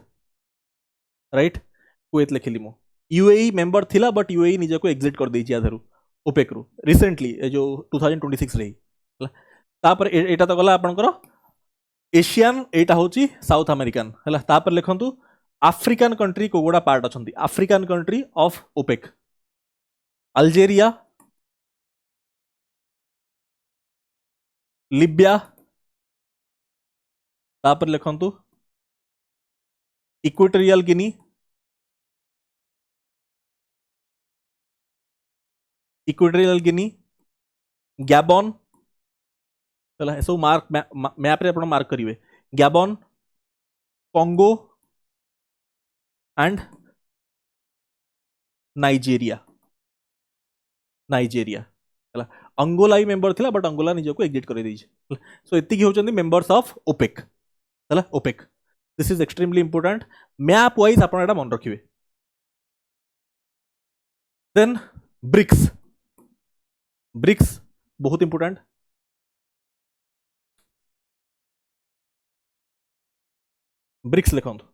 right Kuwait लिखिली मु यूएई मेंबर थिला बट यूएई निजे को एग्जिट कर देछि आधरु ओपेक रु रिसेंटली जो 2026 रे तापर एटा तो गला आपनकर एशियन एटा होची साउथ अमेरिकन हला तापर लिखंतु अफ्रीकन कंट्री को गोडा पार्ट अछंती African country of OPEC Algeria Libya तापर लिखंतु इक्वेटोरियल गिनी गैबन चला सब मार्क मैप रे आपण मार्क करिवे गैबन कॉन्गो एंड नाइजेरिया चला अंगोला ही मेंबर थिला बट अंगोला निजे को एग्जिट कर दै छै सो एति की होचंदी मेंबर्स ऑफ ओपेक चला OPEC this is extremely important map wise आपण एटा मन रखिवे देन ब्रिक्स बहुत इंपोर्टेंट ब्रिक्स लिखंतु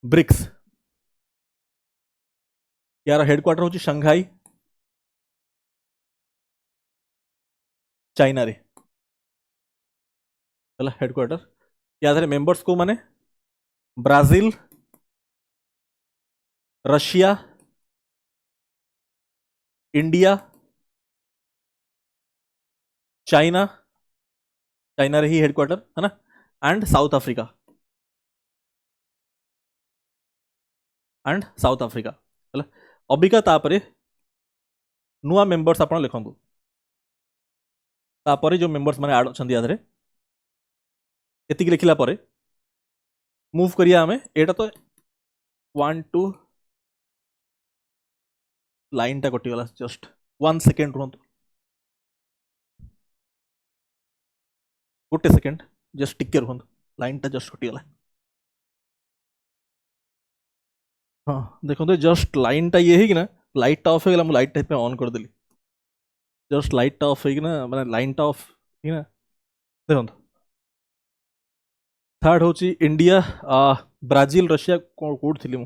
ब्रिक्स यार हेडक्वार्टर होची शंघाई चाइना रे चला हेडक्वार्टर याद मेंबर्स को माने ब्राजील रशिया इंडिया चाइना रे ही हेडक्वार्टर है ना एंड साउथ अफ्रीका चला अबिका तापरे नुआ मेंबर्स आपण लिखंतु तापरे जो मेंबर्स माने ऐड अछंती यादरे एतिक लिखिला परे मूव करिया हमें एटा तो 1 2 लाइन टा कटि गला जस्ट 1 सेकंड रुहंतु गोटे सेकंड जस्ट टिके रुहंतु लाइन टा जस्ट कटि गला हाँ देखो जस्ट लाइन टा ये है कि ना लाइट टा ऑफ हो गला मु लाइट टा ऑन कर देली जस्ट लाइट टा ऑफ है ना माने लाइन टा ऑफ है ना देखो थर्ड होची इंडिया ब्राजील रशिया कोड थिली मु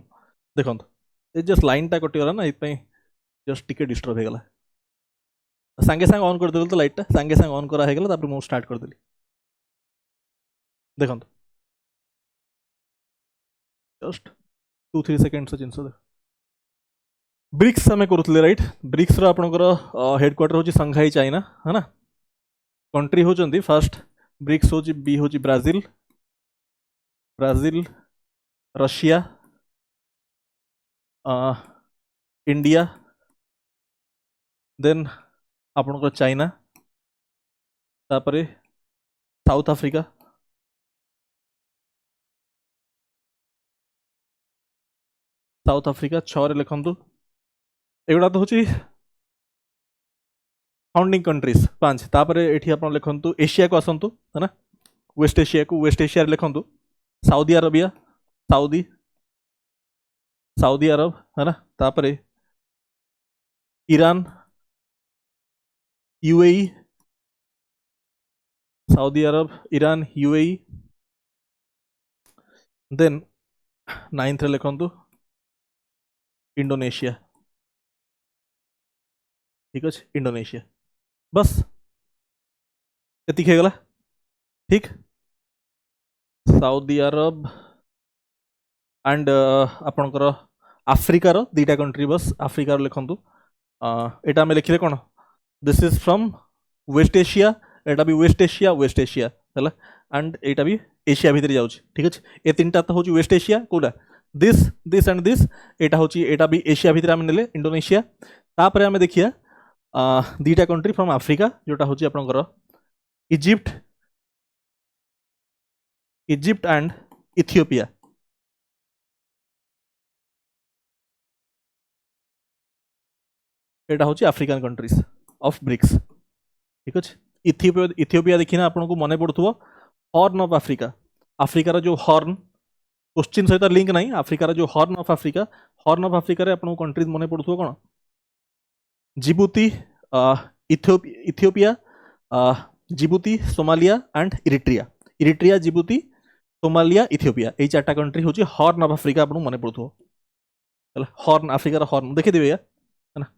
देखो ए जस्ट लाइन टा कटि गला ना इतपई जस्ट टिके डिस्टर्ब हो गला संगे संग ऑन कर देल तो लाइट टा संगे संग ऑन करा है गला तापर मु स्टार्ट कर देली देखो जस्ट 2-3 सेकंड जिनस ब्रिक्स आम करूँ राइट ब्रिक्स आपंकर हेडक्वार्टर हूँ संघाई चाइना है ना कंट्री होती फर्स्ट ब्रिक्स हूँ बी हूँ ब्राजील रशिया इंडिया देन आपंकर चाइना तापरे साउथ अफ्रीका छः लिखंतु एगुड़ा तो हूँ फाउंडिंग कंट्रीज 5 तापर एठी आप लिखंतु एशिया को आसतु है ना वेस्ट एशिया लिखंतु सऊदी अरबिया सऊदी अरब है ना तापर Iran UAE Saudi Arab, Iran, UAE, then 9th रे लिखंतु इंडोनेशिया। ठीक अच्छे, इंडोनेशिया। बस एतिक हो गला। ठीक, साउदी अरब एंड आपणकर आफ्रिकार दीटा कंट्री, बस आफ्रिकार लिखंतु। एटा आम लिखिले कौन, this is from West Asia, एटा भी वेस्ट एशिया, वेस्ट एशिया है, एंड एटा भी एशिया भितर जाउछि। ठीक अच्छे, ए तीन टा तो होछि वेस्ट एशिया, कोडा दिस दिस एंड दिस, एटा होछि, एटा भी एशिया भितर आम नेले इंडोनेशिया। तापर आम देखिया दीटा कंट्री फ्रॉम आफ्रिका, जोटा होछि आपणकर इजिप्ट, इजिप्ट एंड इथियोपिया। एटा होछि अफ्रीकन कंट्रीज ऑफ ब्रिक्स। ठीक अच्छे, इथियोपिया, इथियोपिया देखिना आपको मन पड़ुथबो हॉर्न ऑफ अफ्रीका, अफ्रीकार जो हॉर्न, क्वेश्चन सहित लिंक नहीं, अफ्रीकार जो Horn of Africa, Horn of Africa रे आपको कंट्रीज मन पड़ुथबो कोन, Djibouti, Ethiopia, Djibouti, Somalia and Eritrea. Eritrea, Djibouti, Somalia, Ethiopia, ये चार्टा कंट्री होची हॉर्न ऑफ अफ्रीका आपको मन पड़ुथबो। हॉर्न, अफ्रीकार हॉर्न देखिदेवे या, है ना,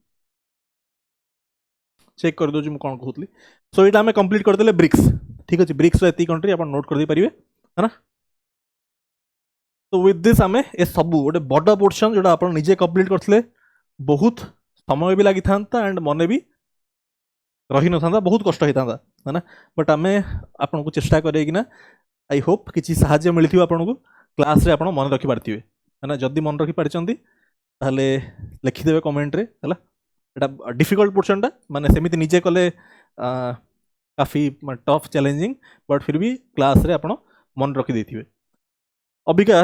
चेक कर दो कौन कहूली। सो ये आम कंप्लीट करदे ब्रिक्स। ठीक अच्छे, ब्रिक्स एति कंट्री आप नोट कर पारे, है ना। तो विथ दिस आम ए सबू गोटे बड़ पोर्शन जोटा आप निजे कंप्लीट करते, बहुत समय भी लगी था एंड मन भी रही न था, बहुत कष्ट होता है ना, बट आम आपन को चेष्टा करें, आई होप किसी साहाय्य मिली आपको क्लास रे आप मन रखी पारे, है ना। जदि मन रखी पारिछंती ताहले लिखिदेवे कमेंट रे, है एटा डिफिकल्ट पोर्शन टा, माने सेमिति निजे कले काफी टफ चैलेंजिंग, बट फिर भी क्लास रे आप मन रखी देथिबे। अबिका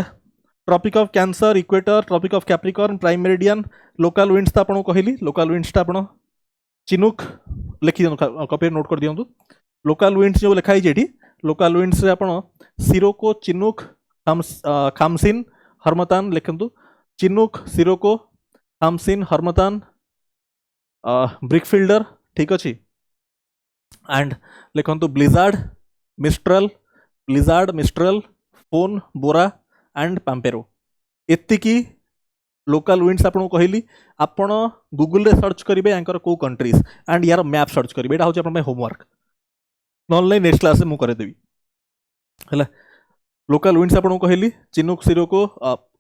Tropic of Cancer, Equator, Tropic of Capricorn, Prime Meridian, local winds तो आपको कहली, लोकल विंड्स टा आप चिनुक लिखि दियंतु, कॉपी नोट कर दियंतु। लोकल विंड्स जो लिखाई जेठी, लोकल विंड्स रे आपण सिरोको, चिनुक, खामसिन, हरमतान लिखंतु। Chinook, sirocco, khamsin, harmattan, brickfielder. ठीक अच्छे, एंड लिखंतु blizzard, mistral, blizzard, mistral, foehn, bora and pampero. एतिकी लोकल विंड्स आपको कहली, आपण गूगल रे सर्च करेंगे यांकर को कंट्रीज एंड यार मैप सर्च करेंगे, यहाँ हूँ आप होमवर्क, नॉन नेक्स्ट क्लास में करदेवी, है। लोकल विंड्स आपको कहली, chinook, sirocco,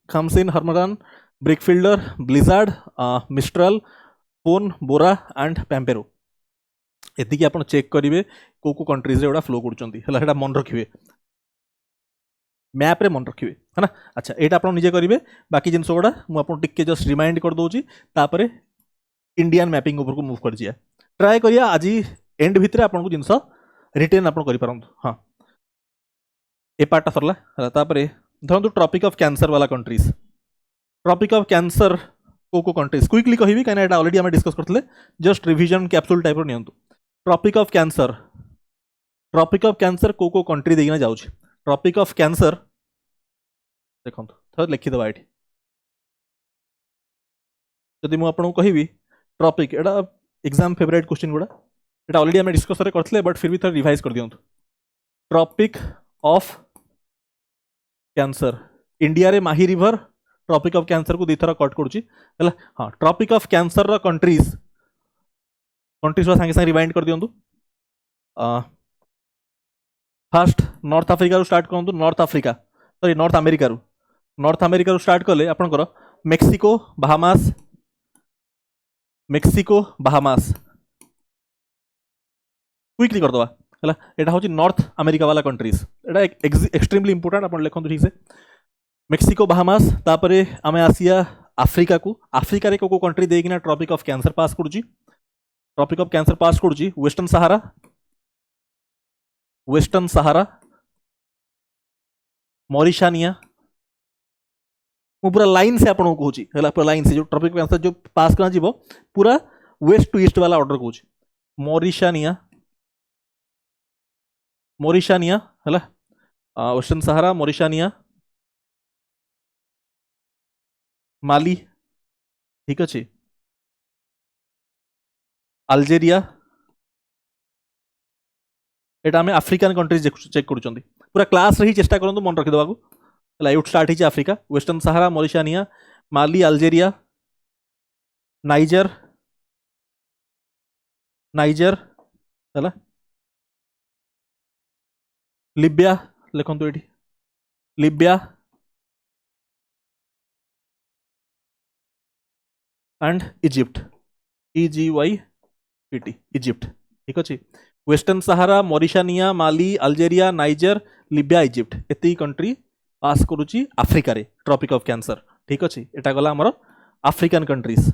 khamsin, harmattan, brickfielder, blizzard, mistral, foehn, bora and pampero. एतिकी आप चेक करेंगे को कंट्रीज रे फ्लो कर मन रखिए, मैप रे मन रखिए, है ना। अच्छा, ये आप निजे करेंगे, बाकी जिन गुड़ा मुझे टिके जस्ट रिमाइंड कर दूसरी, तापर इंडियन मैपिंग ऊपर को मूव कर दिया, ट्राए करिया आज एंड भितर आपको जिनस रिटेन आप करें। हाँ, ए पार्टा सरला, तापर धरतु ट्रॉपिक ऑफ कैंसर वाला कंट्रीज, ट्रॉपिक ऑफ कैंसर को कंट्रीज क्विकली कहि कहीं ऑलरेडी आम डिस्कस करते, जस्ट रिविजन कैप्सूल टाइप नियंतु। Tropic of Cancer, Tropic of Cancer को कंट्री देना जाऊँ, ट्रॉपिक ऑफ कैंसर देखो थोड़ा लिखिदेवा ये, जदि मुझे कहि ट्रॉपिक, एटा एग्जाम फेवरेट क्वेश्चन गुड़ा, एटा ऑलरेडी आम डिस्कस करते, बट फिर भी थोड़ा रिवाइज कर दियंतु। ट्रॉपिक ऑफ कैंसर, इंडिया रे Mahi river Tropic of Cancer को दुईथर कट करुच्ची, हाँ। Tropic of Cancer countries, countries सागे सागे रिवाइंड कर दियंतु। फास्ट नॉर्थ अफ्रीका रू स्टार्ट करूँ, North Africa sorry North America रू, नॉर्थ अमेरिका रू स्टार्ट कले आपनकर Mexico, Bahamas, Mexico, Bahamas, quickly करदवा, है। यहाँ हूँ नॉर्थ अमेरिका वाला कंट्रीज, एटा एक्सट्रीमली इंपोर्टेंट, आप लिखते ठीक से, मेक्सिको, बाहामास। तापर आम आसिया आफ्रिका को, आफ्रिका रे को कंट्री देकिना ट्रॉपिक ऑफ कैंसर पास करुच्ची, ट्रॉपिक ऑफ कैंसर पास करुच्ची, Western Sahara, Western Sahara, Mauritania, पूरा लाइन से आपको कहूँ, है पूरा लाइन से जो ट्रॉपिक कैंसर जो पास करना जीव पूरा वेस्ट टू ईस्ट वाला ऑर्डर कहूँ, मॉरिशानिया, मॉरिशानिया, है वेस्टर्न सहारा, मॉरिशानिया, माली, ठीक अच्छे, अल्जेरिया, एटा आम आफ्रिकान कंट्रीज चेक कर पूरा क्लास ही चेष्टा करूँ मन रखिदेवा एउट स्टार्ट होती आफ्रिका वेस्टर्न सहारा मॉरिशनिया माली अल्जेरिया नाइजर नाइजर है लिबिया लिखु ये Libya and Egypt EGYPT Egypt ठीक अच्छे वेस्टर्न सहारा मॉरिशनिया माली अल्जेरिया नाइजर लिबिया इजिप्ट एति कंट्री पास करुच्ची आफ्रिका रे ट्रॉपिक ऑफ कैंसर ठीक अच्छे एटा गला आमर आफ्रिकान कंट्रीज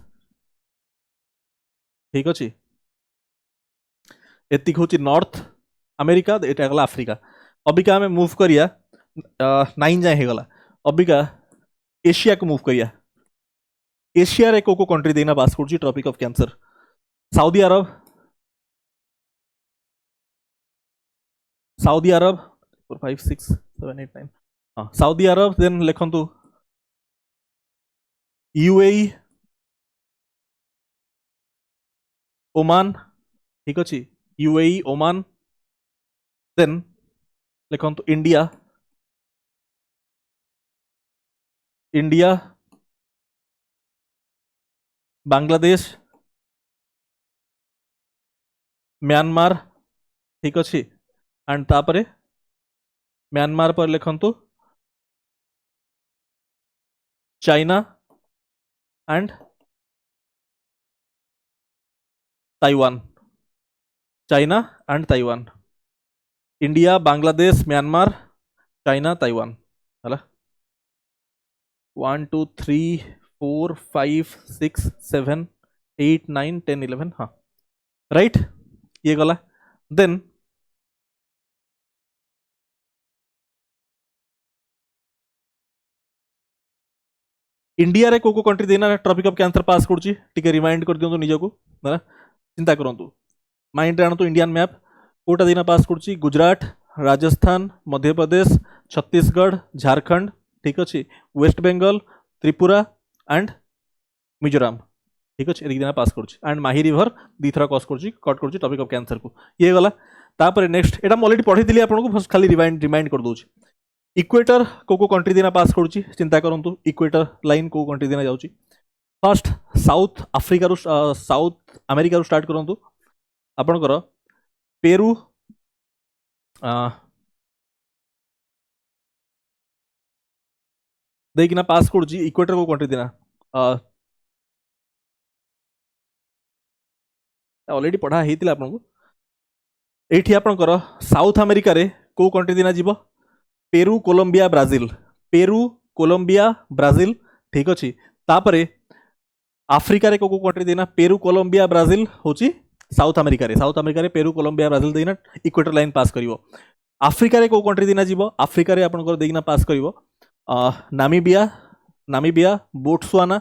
ठीक अच्छे एतिक हूँ नॉर्थ अमेरिका एटा गला आफ्रिका अबिका आम मूव करिया 9 जाए गला अबिका एशिया को मूव करिया एशिया रे को कंट्री देना पास करुच्ची ट्रॉपिक ऑफ कैंसर सऊदी अरब 4 5 6 7 8 9 हाँ सऊदी अरब देन लिखु UAE ओमान ठीक अच्छे UAE ओमान देन लिखु इंडिया इंडिया बांग्लादेश म्यांमार ठीक अच्छे एंड तापरे म्यांमार पर लिखु China and Taiwan China and Taiwan India Bangladesh Myanmar China Taiwan है 1 2 3 4 5 6 7 8 9 10 11 हाँ राइट ये गला देन इंडिया रे को कंट्री देना ट्रॉपिक ऑफ कैंसर पास करुच्ची टिके रिमाइंड कर दियो निजको है चिंता करंतु माइंड रे आनतु इंडियन मैप कोटा देना पास करुच्ची गुजरात राजस्थान मध्य प्रदेश छत्तीसगढ़ झारखंड ठीक अच्छे वेस्ट बेंगल त्रिपुरा एंड मिजोराम ठीक अच्छे देना पास करुच्ची एंड माही रिवर दी थर कस करुच्ची कट करुच्ची टॉपिक ऑफ कैंसर को ये गला तापर नेक्स्ट एटा ऑलरेडी पढ़ी आपको खाली रिमाइंड कर दूची इक्वेटर को कंट्री देना पास करुच्ची चिंता करंतु इक्वेटर लाइन को कंट्री देना जाउची first South Africa South America start करंतु आपणकर पेरू देखना पास करुच्ची इक्वेटर को कंट्री देना ऑलरेडी पढ़ा होता आपको ये आपणकर साउथ अमेरिका रे को कंट्री देना जीव पेरू कोलंबिया ब्राजिल ठीक अच्छे तापरे आफ्रिका रे को कंट्री देना पेरू कोलंबिया ब्राजिल होची साउथ अमेरिका रे पेरू कोलंबिया ब्राजिल देना इक्वेटर लाइन पास करिवो आफ्रिका रे को कंट्री देना जीव आफ्रिका रे आपनकर देना पास करिवो नामीबिया बोट्सवाना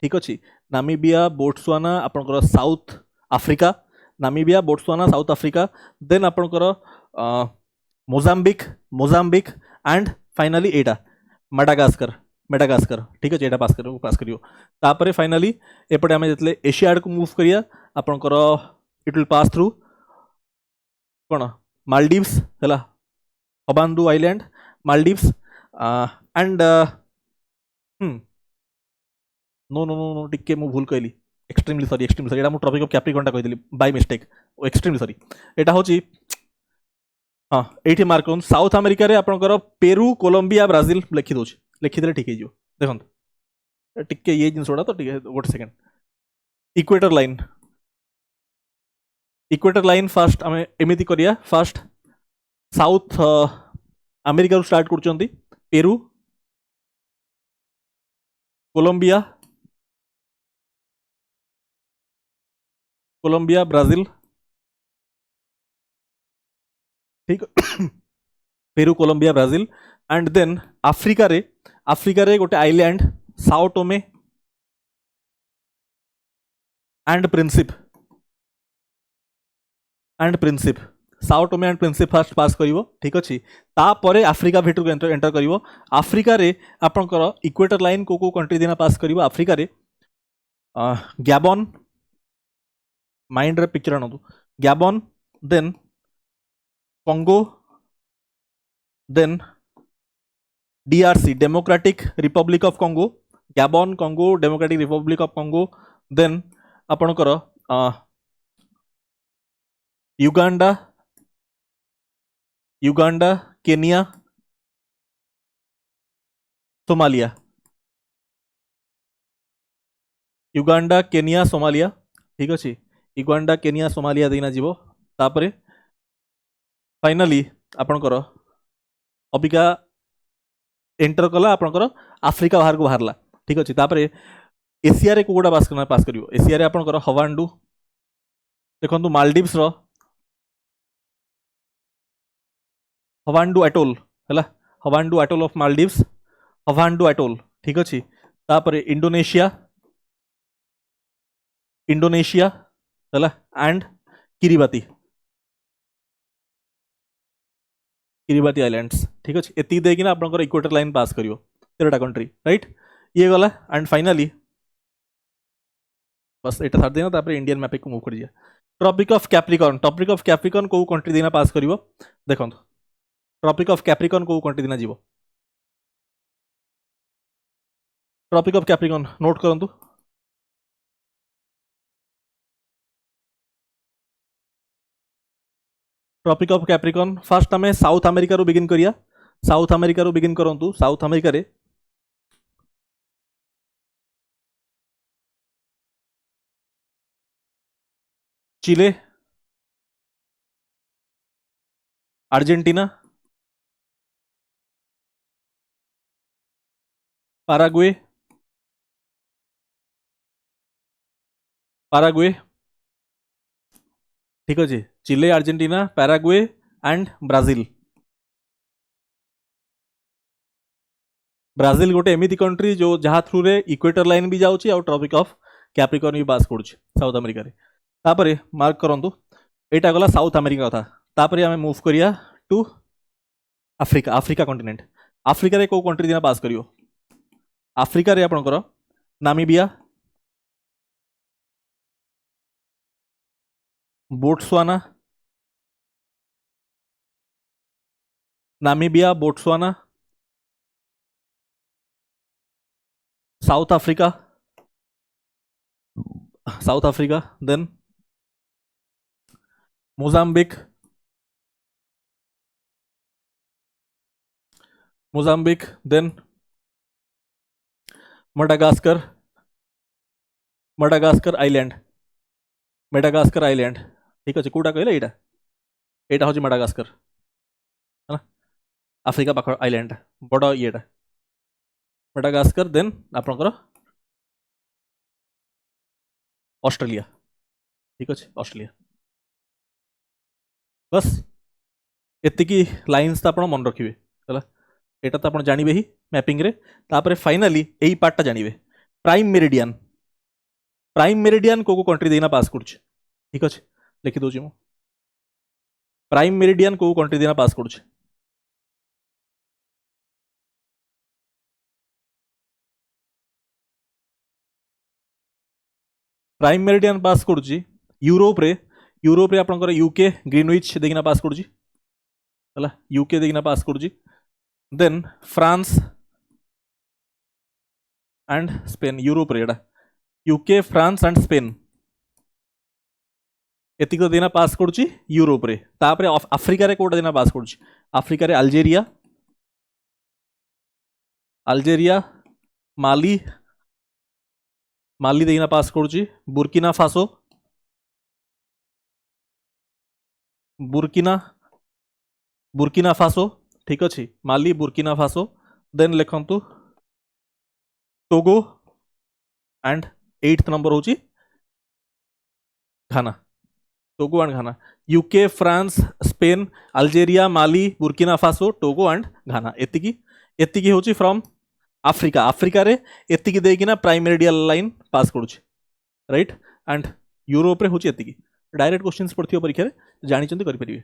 ठीक अच्छे नामीबिया बोट्सवाना आपनकर South Africa Namibia Botswana South Africa then आपनकर मोजाम्बिक एंड फाइनली एटा मेडागास्कर ठीक है पास करियो तापरे फाइनली एपटे आमे जतले एशिया को मूव करिया आपनकर इट विल पास थ्रू कोन मालदीव्स हैला हबांदू आइलैंड मालदीव्स एंड नो टिके मु भूल कहली एक्सट्रीमली सॉरी एटा मु टॉपिक ऑफ कैप्रिकॉन टा कहली बाय मिस्टेक एक्सट्रीमली सॉरी एटा होची हाँ ये मार्क कर साउथ अमेरिका रे आपनकर पेरू कोलंबिया ब्राजिल लिखिदे ठीक है देखो टिके ये जिनसोड़ा तो गोटे सेकेंड इक्वेटर लाइन फास्ट आम एमती करिया फास्ट साउथ अमेरिका स्टार्ट कर पेरू कोलंबिया ब्राजिल ठीक Peru Colombia Brazil and then Africa रे गोटे island Sao Tome and Principe Sao Tome and Principe first pass करिवो ठीक अच्छे तापरे आफ्रिका भितर एंटर करिवो आफ्रिका रे आपनकर इक्वेटर लाइन को कंट्री देना पास करिवो आफ्रिका रे गैबन माइंड रे पिक्चर आनतु Gabon then Congo, then DRC, Democratic Republic of Congo, Gabon, Congo, Democratic Republic of Congo, then आपणकर Uganda, Uganda, Kenya, Somalia, Uganda, Kenya, Somalia, ठीक अच्छे, Uganda, Kenya, Somalia देना जीवो, तापरे फाइनली आपणकर अबिका एंटर कला आपणकर आफ्रिका बाहर को बाहरला, ठीक अच्छे, तापरे एशिया रे कोडा पास करियो, एशिया रे आपणकर हवांडू देखंतु मालदीव्स रो हवांडू एटोल हैला, हवांडू एटोल ऑफ मालदीव्स, हवांडू एटोल, ठीक अच्छे, तापरे इंडोनेशिया, इंडोनेशिया हैला एंड किरिबाती, किरिबाती आइलैंड्स, ठीक अच्छे, एति देकिना आपनकर इक्वेटर लाइन पास करियो 13टा कंट्री, राइट, ये गला एंड फाइनली बस एटा छाड़ देना, तापर इंडियन मैप को मूव कर दिया। Tropic of Capricorn, Tropic of Capricorn को कंट्री देना पास करियो, देखंतु ट्रॉपिक ऑफ कैप्रिकॉर्न को कंट्री देना जीवो, ट्रॉपिक ऑफ कैप्रिकॉर्न नोट करंतु, ट्रॉपिक ऑफ कैप्रिकॉर्न फर्स्ट हमें साउथ अमेरिका रो बिगिन करिया, साउथ अमेरिका रो बिगिन करंतु, साउथ अमेरिका रे चिले, अर्जेंटीना, पैराग्वे, पैराग्वे, ठीक अच्छे, Chile, Argentina, Paraguay and Brazil, Brazil गोटे एमिति कंट्री जो जहाँ थ्रू रे इक्वेटर लाइन भी जाउची और ट्रॉपिक ऑफ कैप्रिकॉर्न भी पास करूची साउथ अमेरिका रे, तापरे मार्क करंतु एटा गला साउथ अमेरिका कथा, तापरे हमें मूव करिया to Africa, Africa continent, Africa रे को कंट्री दिना पास करियो, अफ्रीका रे आपनकर Namibia, Botswana, Namibia, Botswana, South Africa, South Africa, then Mozambique, Mozambique, then Madagascar, Madagascar island, Madagascar island, ठीक अच्छे, कोटा कहले एटा, एटा होची मडागास्कर है ना, अफ्रीका पाख आइलैंड बड़ येटा मेडागास्कर, देन आपनकर ऑस्ट्रेलिया, ठीक अच्छे, ऑस्ट्रेलिया, बस एतिकी लाइन्स तो आप मन रखिए है, एटा तो आप जानवे ही मैपिंग रे, तापरे फाइनली यही पार्टा जानवे प्राइम मेरिडियन, प्राइम मेरिडियन को कंट्री देना पास कर, ठीक अच्छे, लिखी दूची मु प्राइम मेरिडियन को कंट्री देना पास कर, प्राइम मेरिडियन पास कर यूरोप रे, यूरोप रे आपनकर यूके ग्रीनविच देखना पास कर, यूके देखना पास कर, then France and Spain, Europe रे यूके, फ्रांस एंड स्पेन एतिक देना पास कर यूरोप रे, तापरे अफ्रीका रे कोटा देना पास कर, अफ्रीका रे अल्जेरिया, अल्जेरिया, माली, माली देना पास कर, Burkina Faso, Burkina, Burkina Faso, ठीक अच्छे, माली, बुर्किना फासो, देन लिखंतु टोगो एंड 8th नंबर होची Ghana, Togo and Ghana, UK, France, Spain, Algeria, Mali, Burkina Faso, Togo and Ghana, एतिकी एतिकी होची फ्रॉम अफ्रीका, अफ्रीका रे एतिकी देकिना प्राइम मेरिडियन लाइन पास करूची, राइट, एंड यूरोप रे होची एतिकी, डायरेक्ट क्वेश्चंस पड़थियो परीक्षा रे जानि चंती करि परिबे,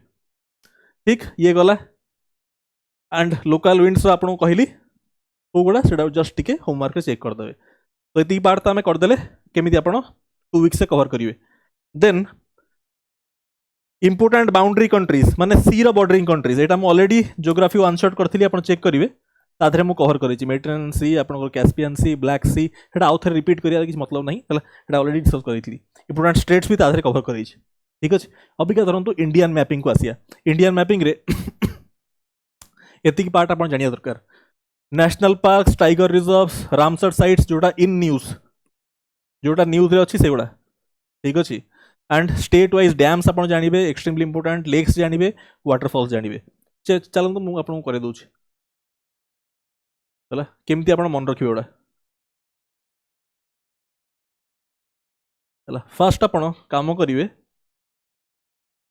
ठीक, ये गला एंड लोकल विंड्स आपको कहली को गुड़ा से जस्ट टिके होमवर्क चेक करदे, तो ये पार्ट तो आम करदे केमी आप 2 वीक्स कवर करेंगे, देन इंपोर्टाट बाउंड्री कंट्रीज माने सी रो बॉर्डरिंग कंट्रीज एटा मु ऑलरेडी ज्योग्राफी वन शॉट करथिली आपण चेक करिवे ताधरे मु कवर करिछि मेडिटेरेनियन सी आपन कैस्पियन सी ब्लैक सी एटा आउ थे रिपीट करिया किछ मतलब नहीं हला एटा ऑलरेडी डिस्कस करिथिली इंपोर्टाट स्टेट्स भी ताधरे कवर करिछि ठीक अछि अबिका धरंतु इंडियन मैपिंग को आसिया इंडियन मैपिंग रे एतिक पार्ट आपण जानिया दरकार national parks tiger reserves Ramsar sites जोटा इन न्यूज जोटा न्यूज रे अछि सेगुडा ठीक अछि एंड स्टेट वाइज डैम्स आपण जानिबे एक्सट्रीमली इंपोर्टेंट लेक्स जानिबे वाटरफॉल्स जानिबे चलंतु मु आपन करे दोछि हला केमती आपण मन रखिबे ओडा हला फर्स्ट आपण काम करिवे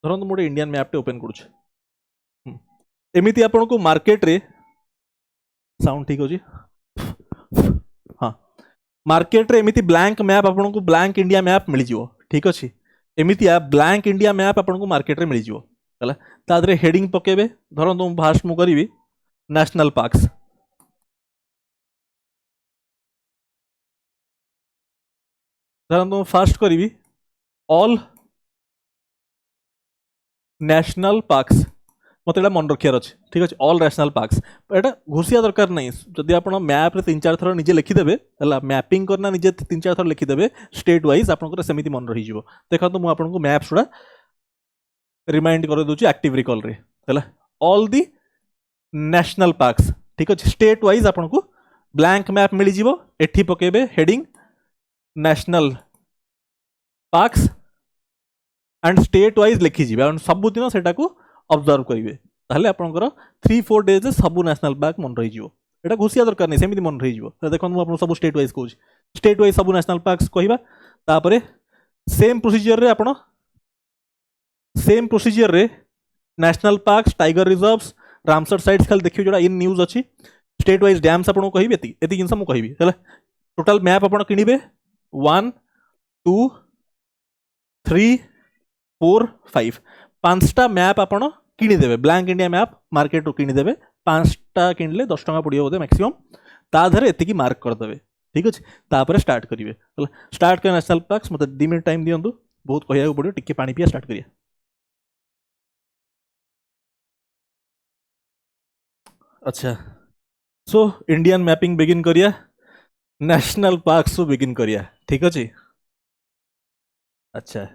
धरंतु मोटे इंडियन मैप टे ओपन करूछ एमिति आपण को मार्केट रे साउंड ठीक होजी हां मार्केट रे एमिति ब्लैंक मैप आपण को ब्लैंक इंडिया मैप मिल जिवो ठीक अछि एमिति ब्लैंक इंडिया मैप आपण को मार्केट रे मिल जिवो हला तादरे हेडिंग पकेबे धरंतु फास्ट मु करिवि नेशनल पार्क्स धरंतु फास्ट करिवि ऑल नेशनल पार्क्स मत एटा मन रखियार अच्छे ठीक अच्छे ऑल नेशनल पार्क्स एटा घुसिया दरकार नहीं जदि आप मैप रे 3-4 थर निजे लिखिदेवे है मैपिंग करना निजे 3-4 थर लिखिदेवे स्टेट वाइज आपंकर सेमिति मन रही देखो तो मुझे मैप्स गुड़ा रिमाइंड कर दूची एक्टिव रिकॉल रे है ऑल दी नेशनल पार्क्स ठीक अच्छे स्टेट वाइज आपन को ब्लैंक मैप मिल जिवो एठी पकेबे heading national parks and state wise लिखी जिवे एंड सबुदिन सेटा को ऑब्जर्व करेंगे ताहले आपनकर 3-4 डेज सब नेशनल पार्क मन रही जिवो एटा घुसिया दरकार नहीं सेमिति मन रही जिवो देखो मु आपन सब स्टेट वाइज कहूँ स्टेट वाइज सब नेशनल पार्क्स कहबा तापरे सेम प्रोसीजर रे आपन सेम प्रोसीजर रे national parks tiger reserves Ramsar sites खाली देखियो जोड़ा इन न्यूज अछि स्टेट वाइज डैम्स आपन कहबे एति जिंस मु कहबी हैला टोटल मैप आपन किनिबे 1 2 3 4 5 5टा मैप आपन किनिदेवे ब्लैंक इंडिया मैप मार्केट रू किनिदेवे 5टा किनले 10 टका पड़ियो बोधे मैक्सिमम ता धरे एतिकी मार्क करदेवे ठीक अछि तापर स्टार्ट करिवे स्टार्ट कर नेशनल पार्क्स मते 2 मिनिट टाइम दियंतु बहुत कहिया पड़ियो टिके पानी पिया स्टार्ट करिया अच्छा सो इंडियन मैपिंग बिगिन करिया नेशनल पार्क्स बिगिन करिया ठीक अछि अच्छा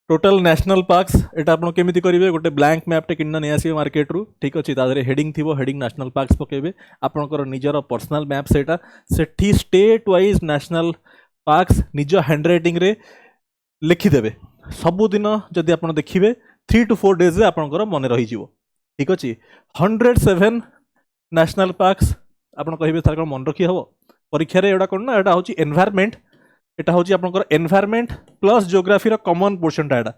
टोटल नेशनल पार्क्स एटा आपण केमिति करिवे गोटे ब्लैंक मैप टे किन्ना नै आसी मार्केट रू ठीक अछि तादरे हेडिंग थिबो हेडिंग नेशनल पार्क्स पकेबे आपनकर निजर पर्सनल मैप सेटा सेठी स्टेट वाइज नेशनल पार्क्स निज हैंड राइटिंग रे लिखि देबे सबु दिन जदि आपण देखिबे 3 to 4 डेज रे आपनकर मन रही जिवो ठीक अछि 107 नेशनल पार्क्स आपण कहिबे सर मन रखी हबो परीक्षा रे एडा कोन ना एडा होची एनवायरनमेंट एटा होची आपनकर एनवायरनमेंट प्लस ज्योग्राफी रो कॉमन पोर्शन टा एडा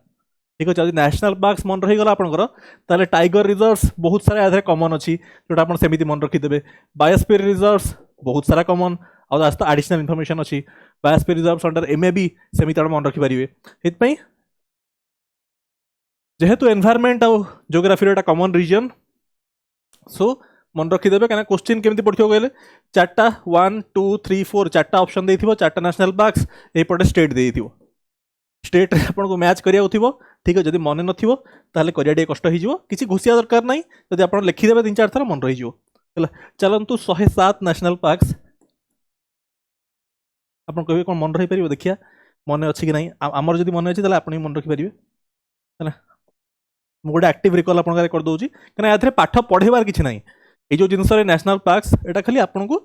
ठीक अछि नेशनल पार्क्स मन रही गला आपनकर ताले टाइगर रिजर्व्स बहुत सारा आधे कॉमन अछि जोटा आपण सेमिति मन रखी देबे बायोस्फीयर रिजर्व्स बहुत सारा कॉमन और आस्ता एडिशनल इंफॉर्मेशन अछि बायोस्फीयर रिजर्व्स अंडर एमएबी सेमिति आपण मन रखि परिबे हित पई जेहेतु एनवायरनमेंट और ज्योग्राफी रो एटा कॉमन रीजन सो मन रखिदेवे क्या क्वेश्चन केमती पड़ो कहले 4टा 1 2 3 4 4टा ऑप्शन देथिबो 4टा नेशनल पार्क्स एपटे स्टेट देथिबो स्टेट रे आपन को मैच करिया उथिबो ठीक है जदी मन नथिबो ताले करिया डे कष्ट हि जिवो किछि घुसिया दरकार नाही जदी आपन लिखि देबे 3-4 थरा मन रहि जिवो हला चलंतु 107 नेशनल पार्क्स आपन कहबे कोन मन रहि परिबो देखिया मन अछि कि नाही हमर जदी मन अछि ताले आपन मन रखि परिबे हला मु गोटे एक्टिव रिकॉल आपन करे कर दोउची कना एथरे पाठ पढेबार किछि नाही ये जो जिनस नेशनल पार्क्स एटा खाली आपन को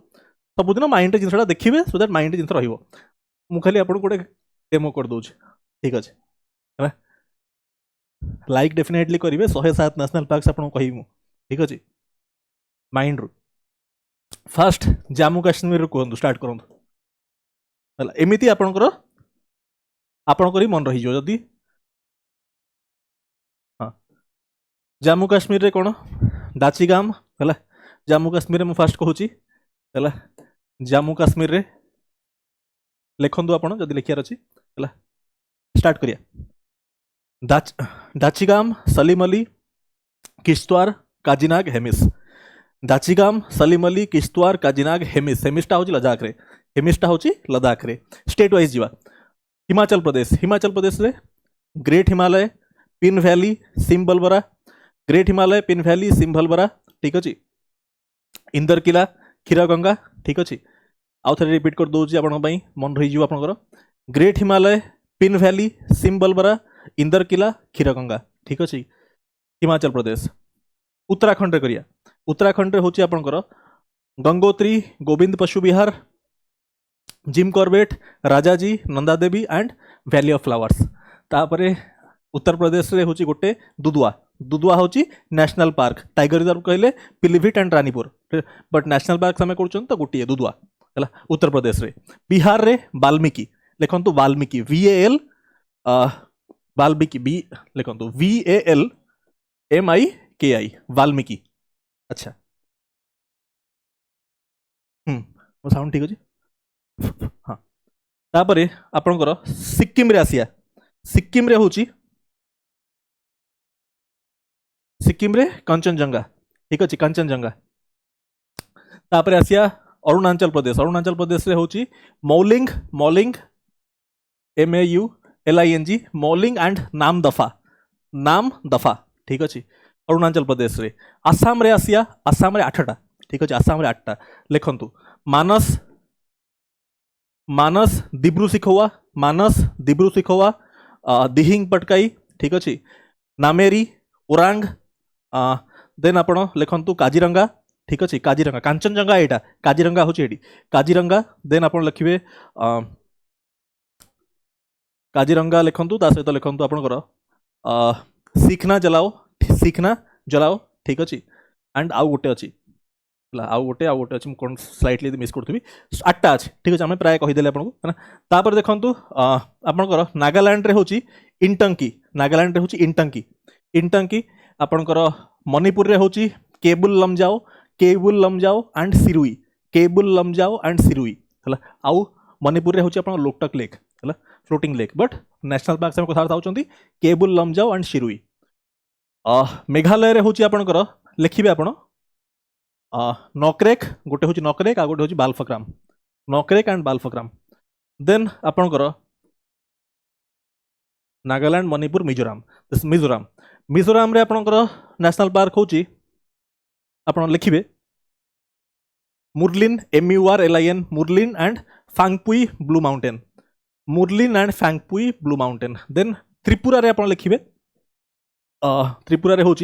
सबुदिन माइंड जिनसटा देखिए सो दैट माइंड जिनस रहिबो मु खाली आपन गोटे डेमो कर दोछ ठीक अछि है लाइक डेफिनेटली करिवे 107 नेशनल पार्क्स आपन को कहिमु ठीक अछि माइंड रू फर्स्ट जम्मू काश्मीर रू कहंतु स्टार्ट करंतु हला एमिति आपन को मन रहि जो जदी हां जम्मू काश्मीर रे कोन दाचीगाम हला जम्मू काश्मीर रे मु फर्स्ट कहूची हला जम्मू काश्मीर रे लिखंदु आपण जदी लिखियार अछि हला स्टार्ट करिया दाचीगाम सलीम अली किश्तवाड़ काजीनाग हेमिस दाचीगाम सलीम अली किश्तवाड़ काजीनाग हेमिस हेमिसटा होची लद्दाख रे हेमिसटा होची लद्दाख रे स्टेट वाइज जीवा हिमाचल प्रदेश रे great Himalaya Pin valley Simbalbara great Himalaya Pin valley Simbalbara ठीक अच्छे इंदरकिला क्षीरगंगा ठीक अच्छे आउ थे रिपीट कर दूसरी आप मन रही आपंकर ग्रेट हिमालय पिन वैली सिम्बलबरा इंदरकिला क्षीरगंगा ठीक अच्छे हिमाचल प्रदेश उत्तराखंड करिया उत्तराखंड हूँ आपंकर Gangotri Govind Pashu Vihar Jim Corbett Rajaji Nandadevi and valley of flowers तापर उत्तर प्रदेश रे हूँ गोटे दुदुआ दुदुआ हूँ नेशनल पार्क टाइगर रिजर्व कहले Pilibhit and Ranipur but national park आम कर तो गोटे दुदुआ है उत्तर प्रदेश रे बिहार रे वाल्मीकि लिखु वाल्मीकि VAL वाल्मीकि बी लिखु VALMIKI वाल्मीकि अच्छा मो साउंड ठीक अच्छे हाँ तापर आपणकर सिक्किम रे आसिया सिक्किम रे होची सिक्किम रे कंचनजंगा ठीक अच्छे कंचनजंगा तापर आसिया अरुणाचल प्रदेश रे होची मौलिंग मौलिंग MAULING मौलिंग एंड नाम दफा ठीक अच्छे अरुणाचल प्रदेश रे आसाम रे आसिया आसाम रे 8टा ठीक अच्छे आसाम रे 8टा लिखंतु मानस मानस दिब्रु सिखोवा दिहिंग पटकाई ठीक अच्छे नामेरी ओरांग देन आपण लिखंतु काजीरंगा ठीक अच्छे काजीरंगा कांचनजंगा एटा काजीरंगा हूँ एटी काजीरंगा देन आप लिखे काजीरंगा लिखंतु ता सहित लिखंतु आपणकर सीखना जलाओ ठीक अच्छे एंड आउ गोटे अच्छी आउ गोटे अच्छी कौन स्लाइटली मिस करी 8टा अच्छे ठीक अच्छे आम प्राय कहीदे आपको है तापर देखूँ आपणकर नागालैंड रे हूँ इंटंकी इंटंकी आपणकर मणिपुर रे हूँ केबुल लमजाओ एंड सिरुई है आउ मणिपुर रे हूँ आप लोकटक लेक है floating lake but national park से कथा होती केबुल लमजाओ एंड सिरुई मेघालय रे हूँ आपणकर लिखिए आपण नॉकरेक गोटे हूँ नॉकरेक आ गोटे हूँ बालफक्राम नॉकरेक एंड बालफक्राम देन आपणकर नागालैंड मणिपुर मिजोराम रे आपणकर नेशनल पार्क हूँ आप लिखिए Murlen MURLIN Murlen and Phawngpui blue mountain then Tripura रे आप लिखिए त्रिपुरा रे हूँ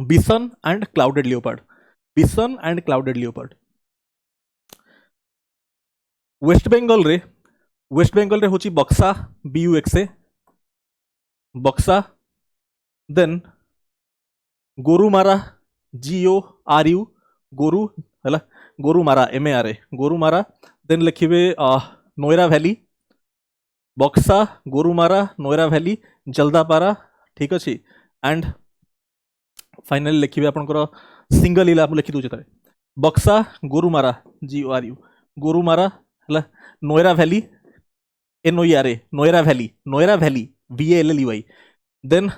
bison and clouded leopard West Bengal रे हूँ Buxa BUXA Buxa then Gorumara GORU Gorumara MARA Gorumara then लिखिए नोयरा वैली बक्सा गोरुमारा नोयरा वैली जल्दापारा ठीक अच्छे एंड फाइनली लिखिए आपंकर सिंगलीला लिखि दूसरे बक्सा गोरुमारा GORU गोरुमारा है Neora valley NOERA Neora valley VALLY then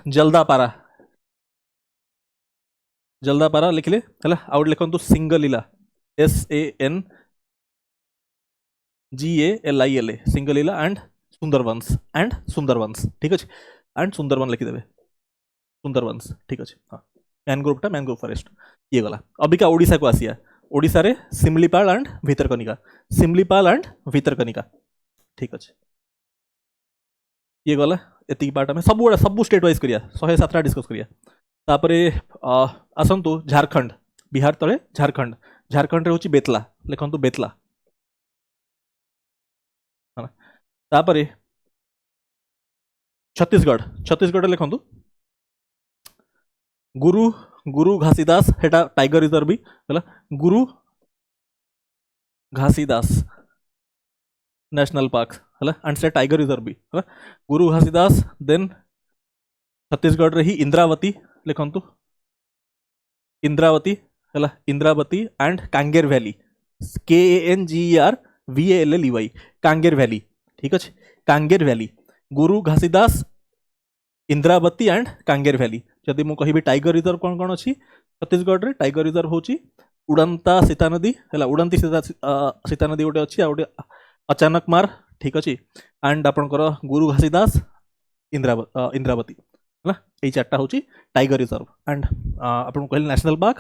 Jaldapara लिखिले है आउट लिखु सिंगलीला SANGALILA सिंगलीला एंड सुंदरवंश ठीक अच्छे एंड सुंदरवन लिखिदेवे सुंदरवंश ठीक अच्छे हाँ मैनग्रोव फॉरेस्ट ये गला अबिका ओडिशा को आसिया ओडिशा रे सिमलीपाल एंड भितरकनिका ठीक अच्छे ये गला एति पार्ट में सब स्टेट वाइज करिया 107टा डिस्कस करिया तापरे आसंतु झारखंड बिहार तले झारखंड रे होची बेतला लिखंतु बेतला तापरे छत्तीसगढ़ लिखंतु गुरु घासीदास हेटा टाइगर रिजर्व भी है गुरु घासीदास नेशनल पार्क है एंड से टाइगर रिजर्व भी है गुरु घासीदास देन छत्तीसगढ़ रे ही इंद्रावती लिखंतु इंद्रावती है Indravati and Kanger valley KANGERVALLY Kanger valley ठीक अच्छे Kanger valley Guru Ghasidas Indravati and Kanger valley जदि मु कहिबी टाइगर रिजर्व कौन कौन अच्छी छत्तीसगढ़ रे टाइगर रिजर्व होची उड़ंता सीता नदी है उड़ंती सीता नदी गोटे अच्छी आ गोटे अचानक मार ठीक अच्छे एंड आपणकर गुरु घासीदास इंद्रावती है ये चार्टा हूँ टाइगर रिजर्व एंड आपन कहले national park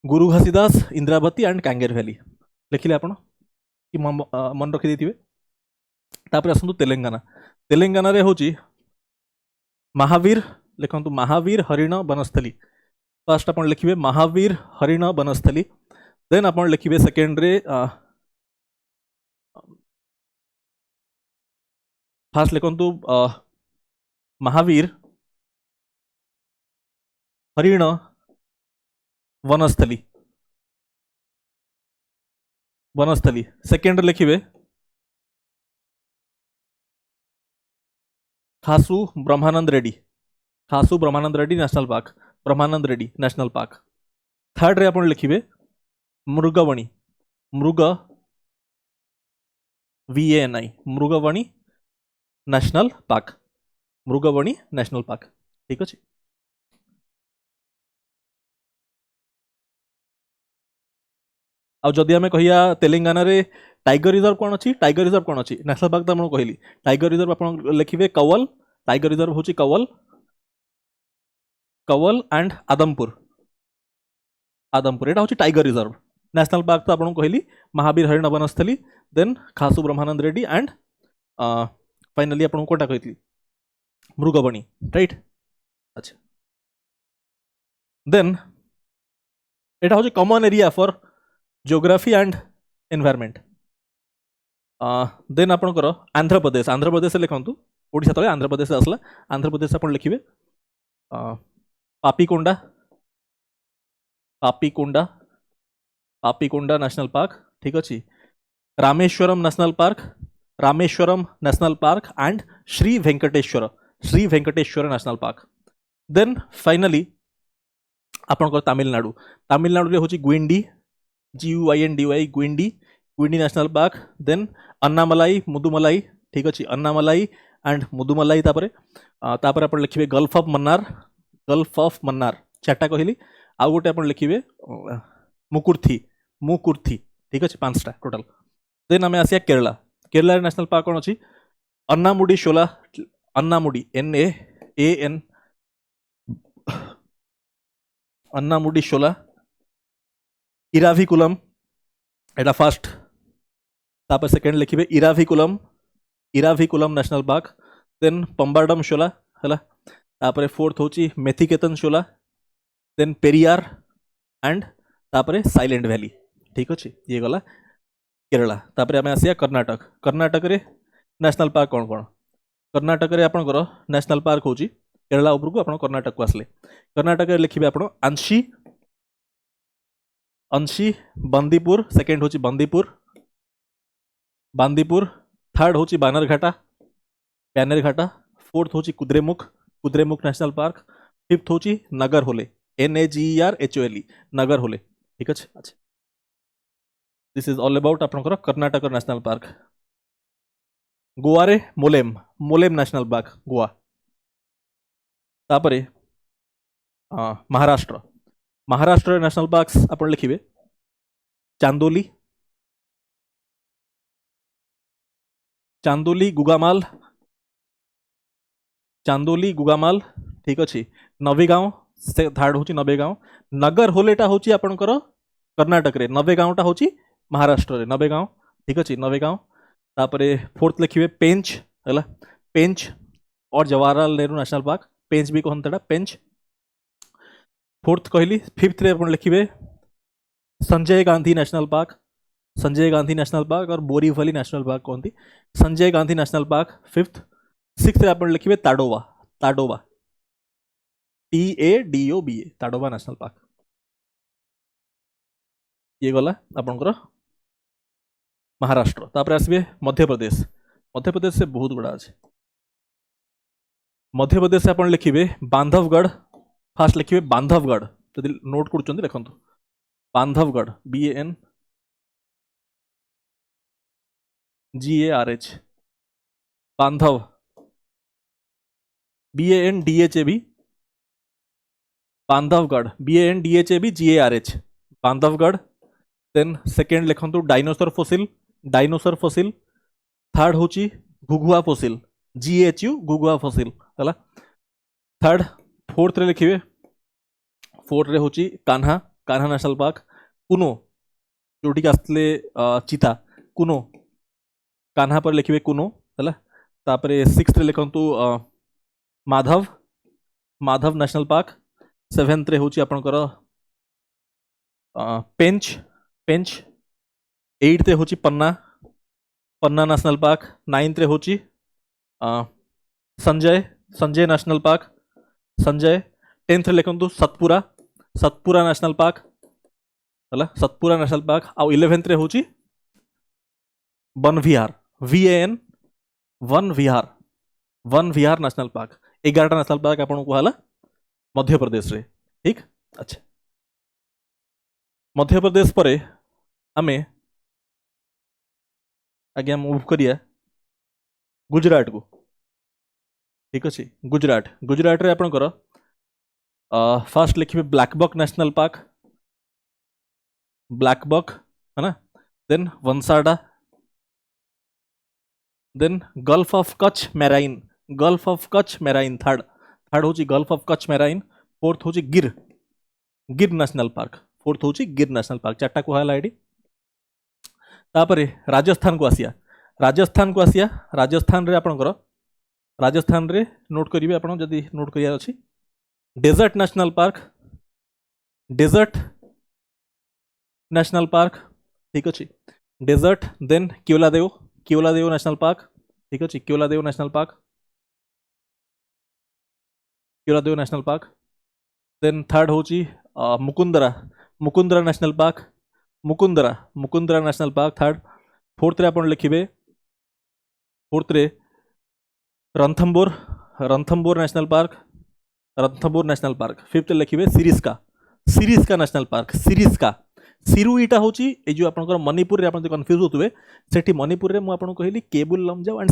Guru Ghasidas Indravati and Kanger valley लिखिले आपण कि मन रखी देथिबे। तापर आसंतु तेलंगाना तेलंगाना रे होची महावीर लिखंतु महावीर हरिण वनस्थली फर्स्ट अपन लिखिबे महावीर हरिण वनस्थली देन अपन लिखिबे सेकेंड रे fast लिखंतु Mahavir Harina Banasthali Banasthali second लिखिबे खासू Brahmananda Reddy national park third रे अपन लिखिबे मृगवणी VANI मृगवणी नेशनल पार्क ठीक अच्छे। आदि आम कहिया तेलंगाना रे टाइगर रिजर्व कौन अच्छी नेशनल पार्क तो कहली टाइगर रिजर्व आप लिखिए कवल टाइगर रिजर्व हूँ कवल एंड आदमपुर यहाँ हूँ टाइगर रिजर्व नेशनल पार्क तो आपको कहली Mahavir Harina Vanasthali then Kasu Brahmananda Reddy and finally आपको कोटा कही मृगवणी राइट। अच्छा देन यहाँ हूँ common area for geography and environment then आपणकर आंध्र प्रदेश लिखु ओडिशा तले आंध्र प्रदेश आसला आंध्र प्रदेश आप लिखिए पापीकोंडा नेशनल पार्क ठीक अच्छे। Rameswaram national park and Shri Venkateswara national park then finally आपणकर तमिलनाडु रे होची Guindy GUINDY Guindy national park then Annamalai Mudumalai ठीक अच्छे अन्नामलाई एंड मुदुमलाई तापर आप लिखिए गल्फ ऑफ मन्नार चार्टा कहली आउ गोटे आप लिखिए मुकुर्थी ठीक अच्छे 5टा टोटाल देन आम आसिया केरला नेशनल पार्क कौन अच्छी अन्नामुडी NAAN अन्नामुडी शोला इराविकुलम एटा फर्स्ट तापर सेकेंड लिखिए इराविकुलम नेशनल पार्क देन पंबाडम शोला है तापर फोर्थ होची मेथिकेतन शोला देन पेरियार एंड तापर साइलेंट वैली ठीक अच्छे ये गला केरला। तापर आम आसिया कर्नाटक रे नेशनल पार्क कौन कर्नाटक रे आपनकर नेशनल पार्क होची केरला उपरकू आप कर्नाटक को आसले कर्नाटक लिखिए आप अंशी बंदीपुर सेकेंड होची बांदीपुर थर्ड होची बानरघाटा फोर्थ होची कुद्रेमुख नेशनल पार्क फिफ्थ होची नगरहोले NAGERHOLE नगरहोले ठीक अच्छे। अच्छा दिस इज ऑल अबाउट आपनकर कर्नाटक नेशनल पार्क। गोवा रे मोलेम नेशनल पार्क गोवा तापरे महाराष्ट्र नेशनल पार्क्स आप लिखिए चांदोली गुगामाल ठीक अच्छे। नवेगांव से थर्ड हूँ नवेगांव नगरहोलेटा हूँ आपणकर कर्नाटक रे नवेगांवटा हूँ महाराष्ट्र रे नवेगांव ठीक अच्छे नवेगांव तापरे फोर्थ लिखिए पेंच और जवाहरलाल नेहरू नेशनल पार्क पेंच भी कहता पेंच फोर्थ कहली फिफ्थ रे आप लिखिए संजय गांधी नेशनल पार्क और बोरीवली नेशनल पार्क कहती Sanjay Gandhi national park fifth sixth रे आप लिखिए Tadoba TADOBA Tadoba national park ये गला आपनकर महाराष्ट्र। तापर आसबे मध्य प्रदेश से बहुत गुड़ा अच्छे मध्य प्रदेश से आप लिखिए बांधवगढ़ फास्ट लिखिए बांधवगढ़ जब नोट कर देखो Bandhavgarh BANGARH Bandhav BANDHAB Bandhavgarh BANDHAB GARH Bandhavgarh then second लिखु डायनोसर फसिल थर्ड हूँ घुघुआ फसिल GHU गुगुआ फसिल है। थर्ड फोर्थ रे लिखिए फोर्थ रे होची कान्हा कान्हा नेशनल पार्क कुनो जोटी आसले चिता कुनो कान्हा पर लिखिए कुनो है। तापरे सिक्स्थ रे लिखंतु Madhav Madhav national park. Seventh रे होची आपनकर पेंच पेंच। एट्थ रे होची Panna Panna national park. Ninth रे होची Sanjay Sanjay national park Sanjay. Tenth रे लिखंतु सतपुरा सतपुरा नेशनल पार्क है सतपुरा नेशनल पार्क। आउ 11th रे होची Van Vihar VAN Van Vihar national park. 11टा नेशनल पार्क आपन को हला मध्य प्रदेश रे। ठीक अच्छा मध्य प्रदेश परे आमे आगे मूव करिया गुजरात को। ठीक अच्छे गुजरात गुजरात रे आपनकर फास्ट लिखिए ब्लैकबक नेशनल पार्क ब्लैकबक है ना। Then Vansda then gulf of Kutch marine third third होची gulf of Kutch marine. Fourth होची गिर गिर नेशनल पार्क फोर्थ होची गिर नेशनल पार्क। चारटा कहला एडी। तापरे राजस्थान को आसिया राजस्थान रे आपनकर राजस्थान रे नोट करिवे आपण जदी नोट करिया अछि डेजर्ट नेशनल पार्क। ठीक अछि desert. Then Keoladeo national park. ठीक अछि Keoladeo national park. Then third होची Mukundra national park Mukundra national park third. Fourth रे आपण लिखिबे फोर्थ रे रणथंबोर नेशनल पार्क। फिफ्थ लिखिबे सिरिस्का नेशनल पार्क सिरुईटा होची ए जो आपनकर मणिपुर रे आपन कंफ्यूज होतबे सेठी मणिपुर रे मु आपन कहली केबुल लमजाओ एंड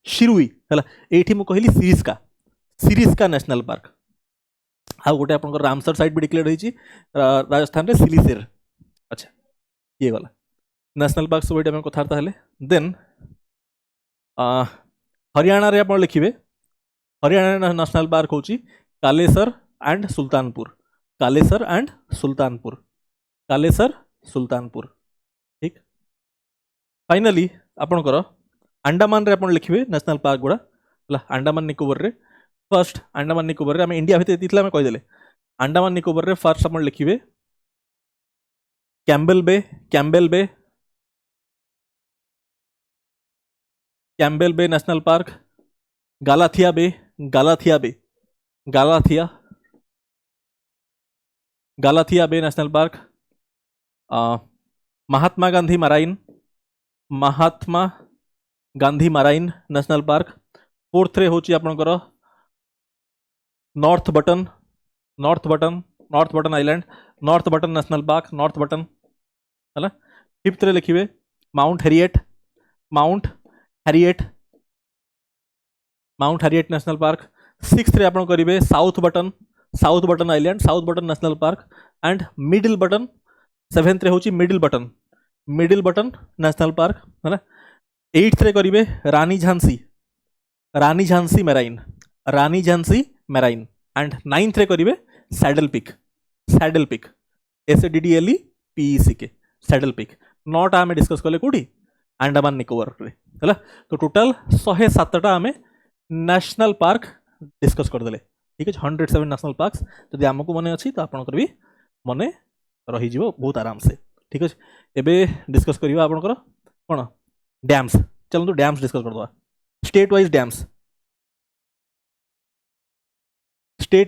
शिरुई हला एठी मु कहली सिरिस्का नेशनल पार्क। आ गोटे आपनकर रामसर साइट भी डिक्लेयर होईची राजस्थान रे सिलीसेर। अच्छा ये वाला नेशनल पार्क सब एटा हम कथार्ता हेले। देन हरियाणा रे आप लिखिए हरियाणा नेशनल पार्क होची कालेसर एंड सुल्तानपुर। ठीक फाइनली आपनकर अंडमान रे आपण लिखिए नेशनल पार्क गुड़ा अंडमान निकोबर रे। फर्स्ट अंडमान निकोबर रे आम इंडिया भितर एतिला मैं कहीदेले अंडमान निकोबर रे फर्स्ट आपण लिखिए Campbell bay national park. Galathea bay national park. Mahatma Gandhi marine national park. Fourth रे होची आपनकर north Button island north Button national park north Button है। फिफ्थ रे लिखिए mount Harriet national park. Sixth रे आपण करिवे south Button island south Button national park and middle Button. Seventh रे होची मिडिल बटन नेशनल पार्क है। एट्थ रे करिवे Rani Jhansi marine and ninth रे करिवे saddle peak SADDLEPECK saddle peak. नौटा आम डिस्कस कले कौटी अंडमान निकोबर रे है। तो टोटाल 107टा आम नेशनल पार्क डिस्कस करदे। ठीक है 107 नेशनल पार्क जदि आमको मन अच्छी तो आपंकर भी मन रही बहुत आराम से। ठीक है एबे डिस्कस करवा आपंकर कौन डैम्स। चलते डैम्स डिस्कस करदे स्टेट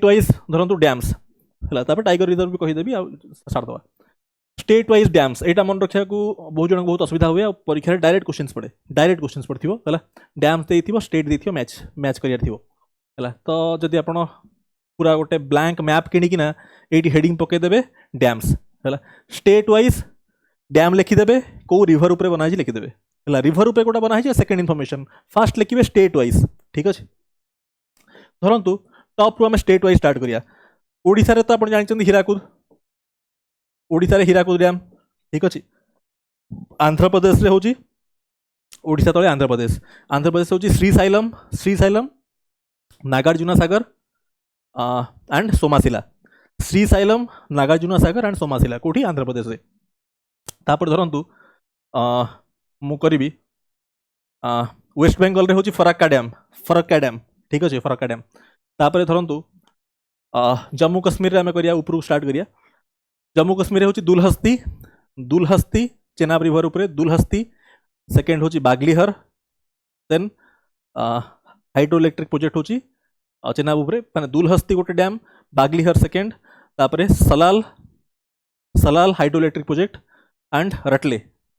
वाइज धरतु डैम्स है। टाइगर रिजर्व भी कहीदेवी सारदे स्टेट वाइज डैम्स यहाँ मन रखा को बहुत जन बहुत असुविधा हुए परीक्षा डायरेक्ट क्वेश्चंस पड़े है। डैम्स देथिबो स्टेट देथिबो मैच करियार थिबो है। तो जदि आप पूरा गोटे ब्लैंक मैप किणिकिना ये हेडिंग पकईदेवे डैम्स है। स्टेट वाइज डैम लिखिदेवे कौ रिभर उपर बनाई लिखिदेवे है। रिभर उपर गोटा बनाई सेकेंड इनफॉरमेशन फास्ट लिखिए स्टेट वाइज। ठीक अच्छे धरतु टॉप रु आम स्टेट वाइज स्टार्ट करिया। ओडिशा रे तो आप जानते हीराकुद डैम। ठीक अच्छे आंध्र प्रदेश रे होची ओडिशा तले आंध्र प्रदेश होची श्रीसाइलम नागार्जुना सागर and सोमाशिला Srisailam Nagarjuna Sagar and सोमाशिला कोठी आंध्र प्रदेश रे तापर धरंतु मु करिबी वेस्ट बेंगल रे होची फरक्का डैम ठीक अछि फरक्का डैम तापर धरंतु जम्मू कश्मीर रे आमे करिया ऊपर स्टार्ट करिया जम्मू कश्मीर होची दुलहस्ती चेनाब रिवर ऊपर दुलहस्ती सेकेंड होची बागलीहर देन हाइड्रो इलेक्ट्रिक प्रोजेक्ट होची चेनाब ऊपर माने दुलहस्ती गोटे डैम बागलीहर सेकेंड तापर Salal hydro electric project and Ratle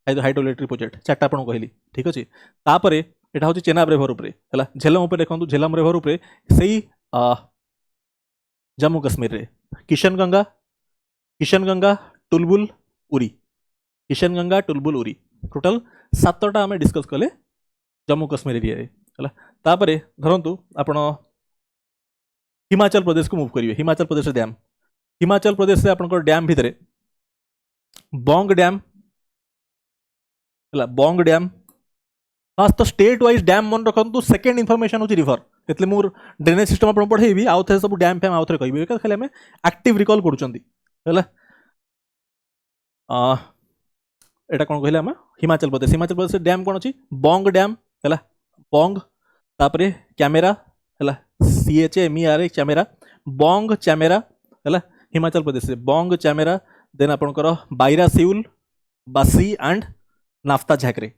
hydro electric project चारटा आपण कहली ठीक अछि तापर एटा होची चेनाब रिवर ऊपर हला झेलम ऊपर देखंतु झेलम रिवर ऊपर सेही जम्मू कश्मीर रे किशनगंगा टुलबुल उरी टोटल 7टा आमे डिस्कस कले जम्मू कश्मीर एरिया रे हला तापर धरंतु आपण हिमाचल प्रदेश को मूव करिवे हिमाचल प्रदेश डैम हिमाचल प्रदेश से आपन डैम भितरे बॉन्ग डैम फास्ट तो स्टेट वाइज डैम मन रखंतु सेकंड इन्फॉर्मेशन होची रिवर एतले मोर ड्रेनेज सिस्टम आपण पढेबी आउ थे सब डैम फेम आउ थे कहबी एका खाली हमें एक्टिव रिकॉल करूचंदी हला एटा कोन कहले हम हिमाचल प्रदेश से डैम कोन अछि बॉन्ग डैम हला बॉन्ग तापरे कैमेरा हला CHMERA कैमेरा बॉन्ग कैमेरा हला हिमाचल प्रदेश से बॉन्ग कैमेरा देन आपनकर बाइरा सिउल बासी एंड नाफ्ता झाकरे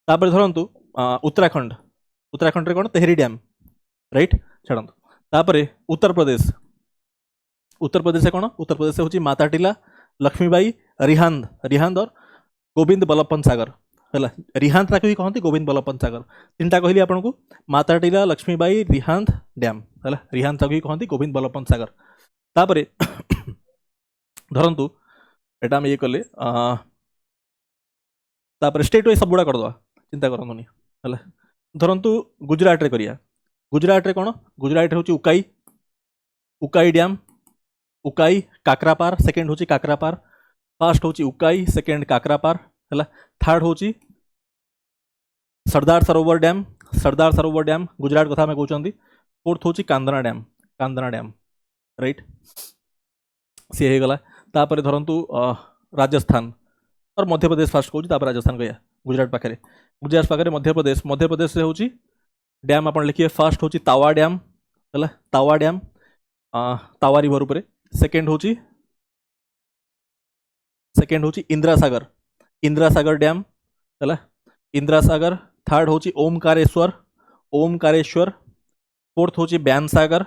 तापर धरंतु उत्तराखंड रे कोन तेहरी डैम राइट छडंतु तापर उत्तर प्रदेश से कोन उत्तर प्रदेश से होची माताटीला लक्ष्मीबाई रिहांद और गोविंद बल्लभ सागर हला रिहांद ताकि कहंती गोविंद बल्लभ सागर तीनटा कहली आपन को माताटीला लक्ष्मीबाई रिहांद डैम हला रिहांद ताकि कहंती गोविंद बल्लभ सागर तापर धरंतु एटा हम ये कले तापर स्टेट वाइज सब गुड़ा कर दवा चिंता करंतुनी हला धरंतु गुजरात रे करिया गुजरात रे कोन गुजरात रे होची उकाई डैम उकाई काकरापार सेकंड होची काकरापार फर्स्ट होची उकाई सेकंड काकरापार हला थर्ड होची सरदार सरोवर डैम गुजरात कथा में कहउचंदी फोर्थ होची कांदना डैम राइट सी हे गला तापर धरंतु राजस्थान और मध्य प्रदेश फास्ट कहउची तापर राजस्थान गया गुजरात पाखरे मध्य प्रदेश से होची डैम अपन लिखिए फर्स्ट होची तावा डैम हला तावा रिवर ऊपर सेकंड होची इंदिरा सागर डैम हला इंदिरा सागर थर्ड होची ओमकारेश्वर फोर्थ होची ब्यान सागर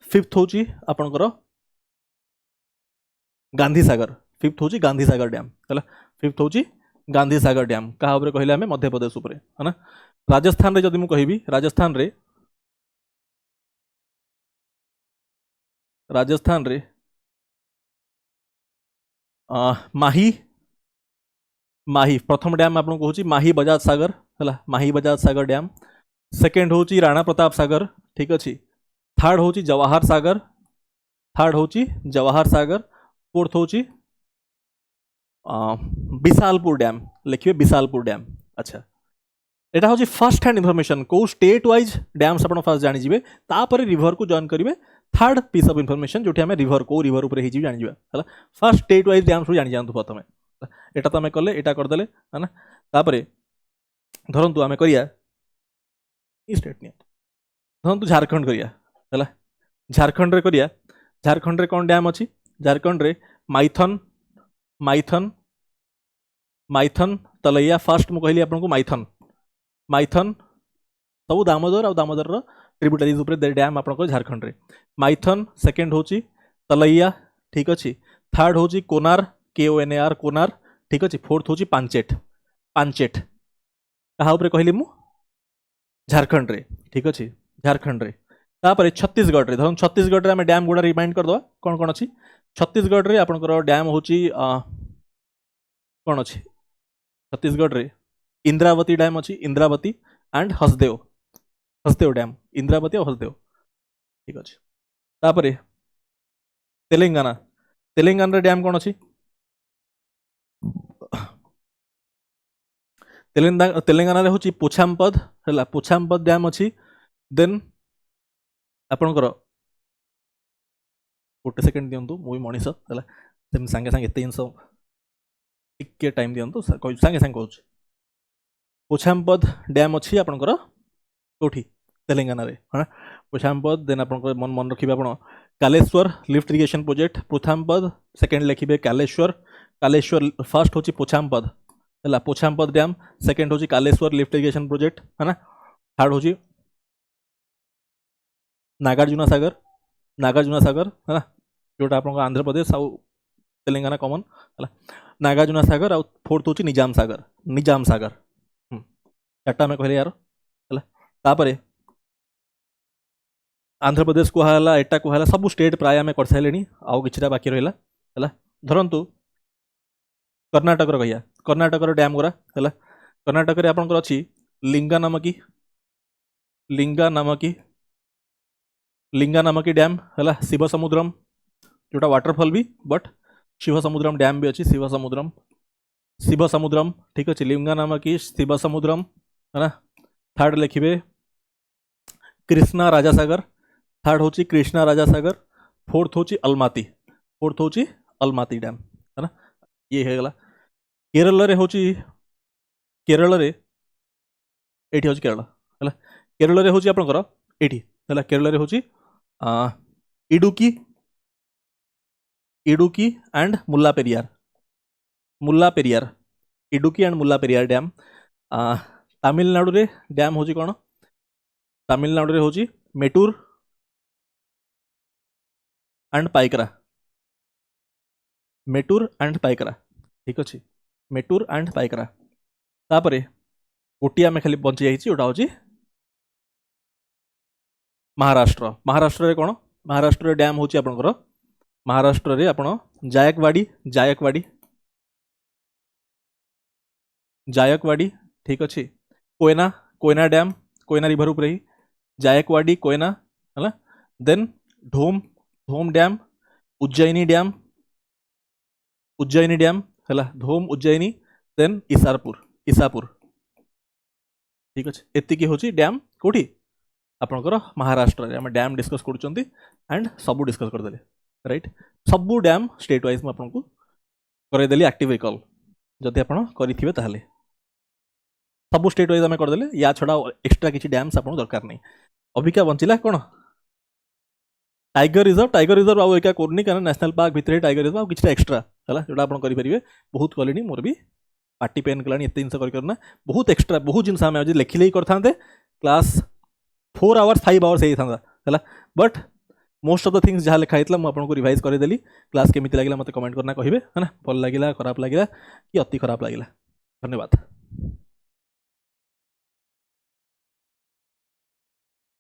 फिफ्थ होची आपनकर गांधी सागर डैम हला फिफ्थ होची गांधी सागर डैम कहा ऊपर कहले हमें मध्य प्रदेश ऊपर है ना राजस्थान रे जदि मु कहिबी राजस्थान रे माही प्रथम डैम आपन कहूची माही बजाज सागर डैम सेकंड होची राणा प्रताप सागर ठीक अछि थर्ड होची जवाहर सागर फोर्थ होची बिसालपुर डैम लिखिए बिसालपुर डैम अच्छा एटा होची फर्स्ट हैंड इन्फॉर्मेशन को स्टेट वाइज डैम्स अपन फर्स्ट जानि जिवे तापर रिवर को जॉइन करिवे थर्ड पीस ऑफ इन्फॉर्मेशन जोठी हमें रिवर ऊपर ही जानि जिवे हला फर्स्ट स्टेट वाइज डैम्स जानि जानतु प्रथमे एटा तो हमें कले एटा कर देले है ना तापर धरंतु हमें करिया ई स्टेट नि धरंतु झारखंड करिया हला झारखंड रे कोन डैम अछि झारखंड रे माइथन तलैया फर्स्ट मु कहली आपन को माइथन सब दामोदर और दामोदर रो ट्रिब्यूटरीज ऊपर डैम आपन को झारखंड रे माइथन सेकंड होची तलैया ठीक अछि थर्ड होची कोनार KONAR कोनार ठीक अछि फोर्थ होची पांचेट कहा ऊपर कहली मु झारखंड रे ठीक अछि झारखंड रे तापर छत्तीसगढ़ रे धरन छत्तीसगढ़ रे हम डैम गुडा रिमाइंड कर दवा कोन अछि छत्तीसगढ़ रे आपन को डैम होची कोन अछि छत्तीसगढ़ रे इंद्रावती डैम अछि इंद्रावती एंड हसदेव डैम इंद्रावती और हसदेव ठीक अछि तापर तेलंगाना रे डैम कोन अछि तेलंगाना रे होची पोछामपद है पोछामपद डैम अच्छी देन आपणकर गोटे सेकेंड दिंतु मुझे मनीष है सागे सागे एत जिन टिके टाइम दिंतु सागे सागे कहूँ पोछामपद डैम अच्छी आपणकर कौटी तेलंगाना रे हाँ पोछामपद देन आप मन रखिए आप Kaleshwar lift irrigation project Pochampad second लिखिए कालेश्वर कालेश्वर फर्स्ट हूँ पोछामपद है पोछामपद डैम सेकेंड हूँ कालेश्वर लिफ्ट इरिगेशन प्रोजेक्ट है ना थर्ड हूँ नागार्जुना सागर है ना जोटा आप आंध्र प्रदेश आउ तेलंगाना कॉमन है नागार्जुना सागर आउ फोर्थ हूँ निजाम सागर चार्टा आम कहले यार है तापर आंध्र प्रदेश कहला एटा कहला सब स्टेट प्राय आम कर सारे आउ कि बाकी रहा है धरतु कर्णाटक कहिया कर्णाटक डैम गुरा है कर्णाटक आपंकर अच्छी लिंगा नामकी डैम है शिव समुद्रम जोटा वाटरफॉल भी बट शिव समुद्रम डैम भी अच्छी शिव समुद्रम ठीक अच्छे लिंगा नामकी शिव समुद्रम है ना थर्ड लिखिए कृष्णा राजा सागर थर्ड हूँ कृष्णा राजा सागर फोर्थ हूँ अलमाती डैम है ना ये है केरल रे हूँ केरल रे एटी हूँ केरल है केरल रे हूँ आपंकर एटी है केरल रे हूँ Idukki and Mullaperiyar Idukki and Mullaperiyar dam Tamil Nadu रे डैम हूँ कौन तमिलनाडु रे हूँ मेटूर एंड पाइकरा ठीक अच्छे मेटूर एंड पाइकरा तापर गोटे आम खाली बंची जाइए जोटा हूँ महाराष्ट्र कौन महाराष्ट्र डैम हूँ आपंकर महाराष्ट्र रे आपण जायकवाड़ी ठीक अच्छे कोयना डैम कोयना रिवर उपर ही जायकवाड़ी कोयना है then Dhom dam Ujjaini dam है धोम उज्जैनी देन ईसापुर ठीक अच्छे एतिकी हूँ डैम कौटी आपंकर महाराष्ट्र आम डैम डिस्कस कर एंड सबू डिस्कस करदे राइट सबू डैम स्टेट वाइज मुझे करदेली एक्टिव रिकॉल जदि आप करेंगे ताहले सबू स्टेट वाइज आम करदे या छड़ा एक्सट्रा किसी डैम्स आप दरकार नहीं अबिका बंचला कौन टाइगर रिजर्व आउ एका करनी क्या नेशनल पार्क भितर टाइगर रिजर्व किसी एक्सट्रा है जोटा आप करेंगे बहुत कले मोर भी पार्टी पेन कला एत जिन करना बहुत एक्सट्रा बहुत जिन आम लिखिले करते क्लास 4 आवर्स 5 आवर्स होता है but most of the things जहाँ लिखाई मुझे रिवाइज करदेली क्लास केमी लगे मत कमेंट करना कहे है ना भल लगे खराब लगे कि अति खराब लगे धन्यवाद।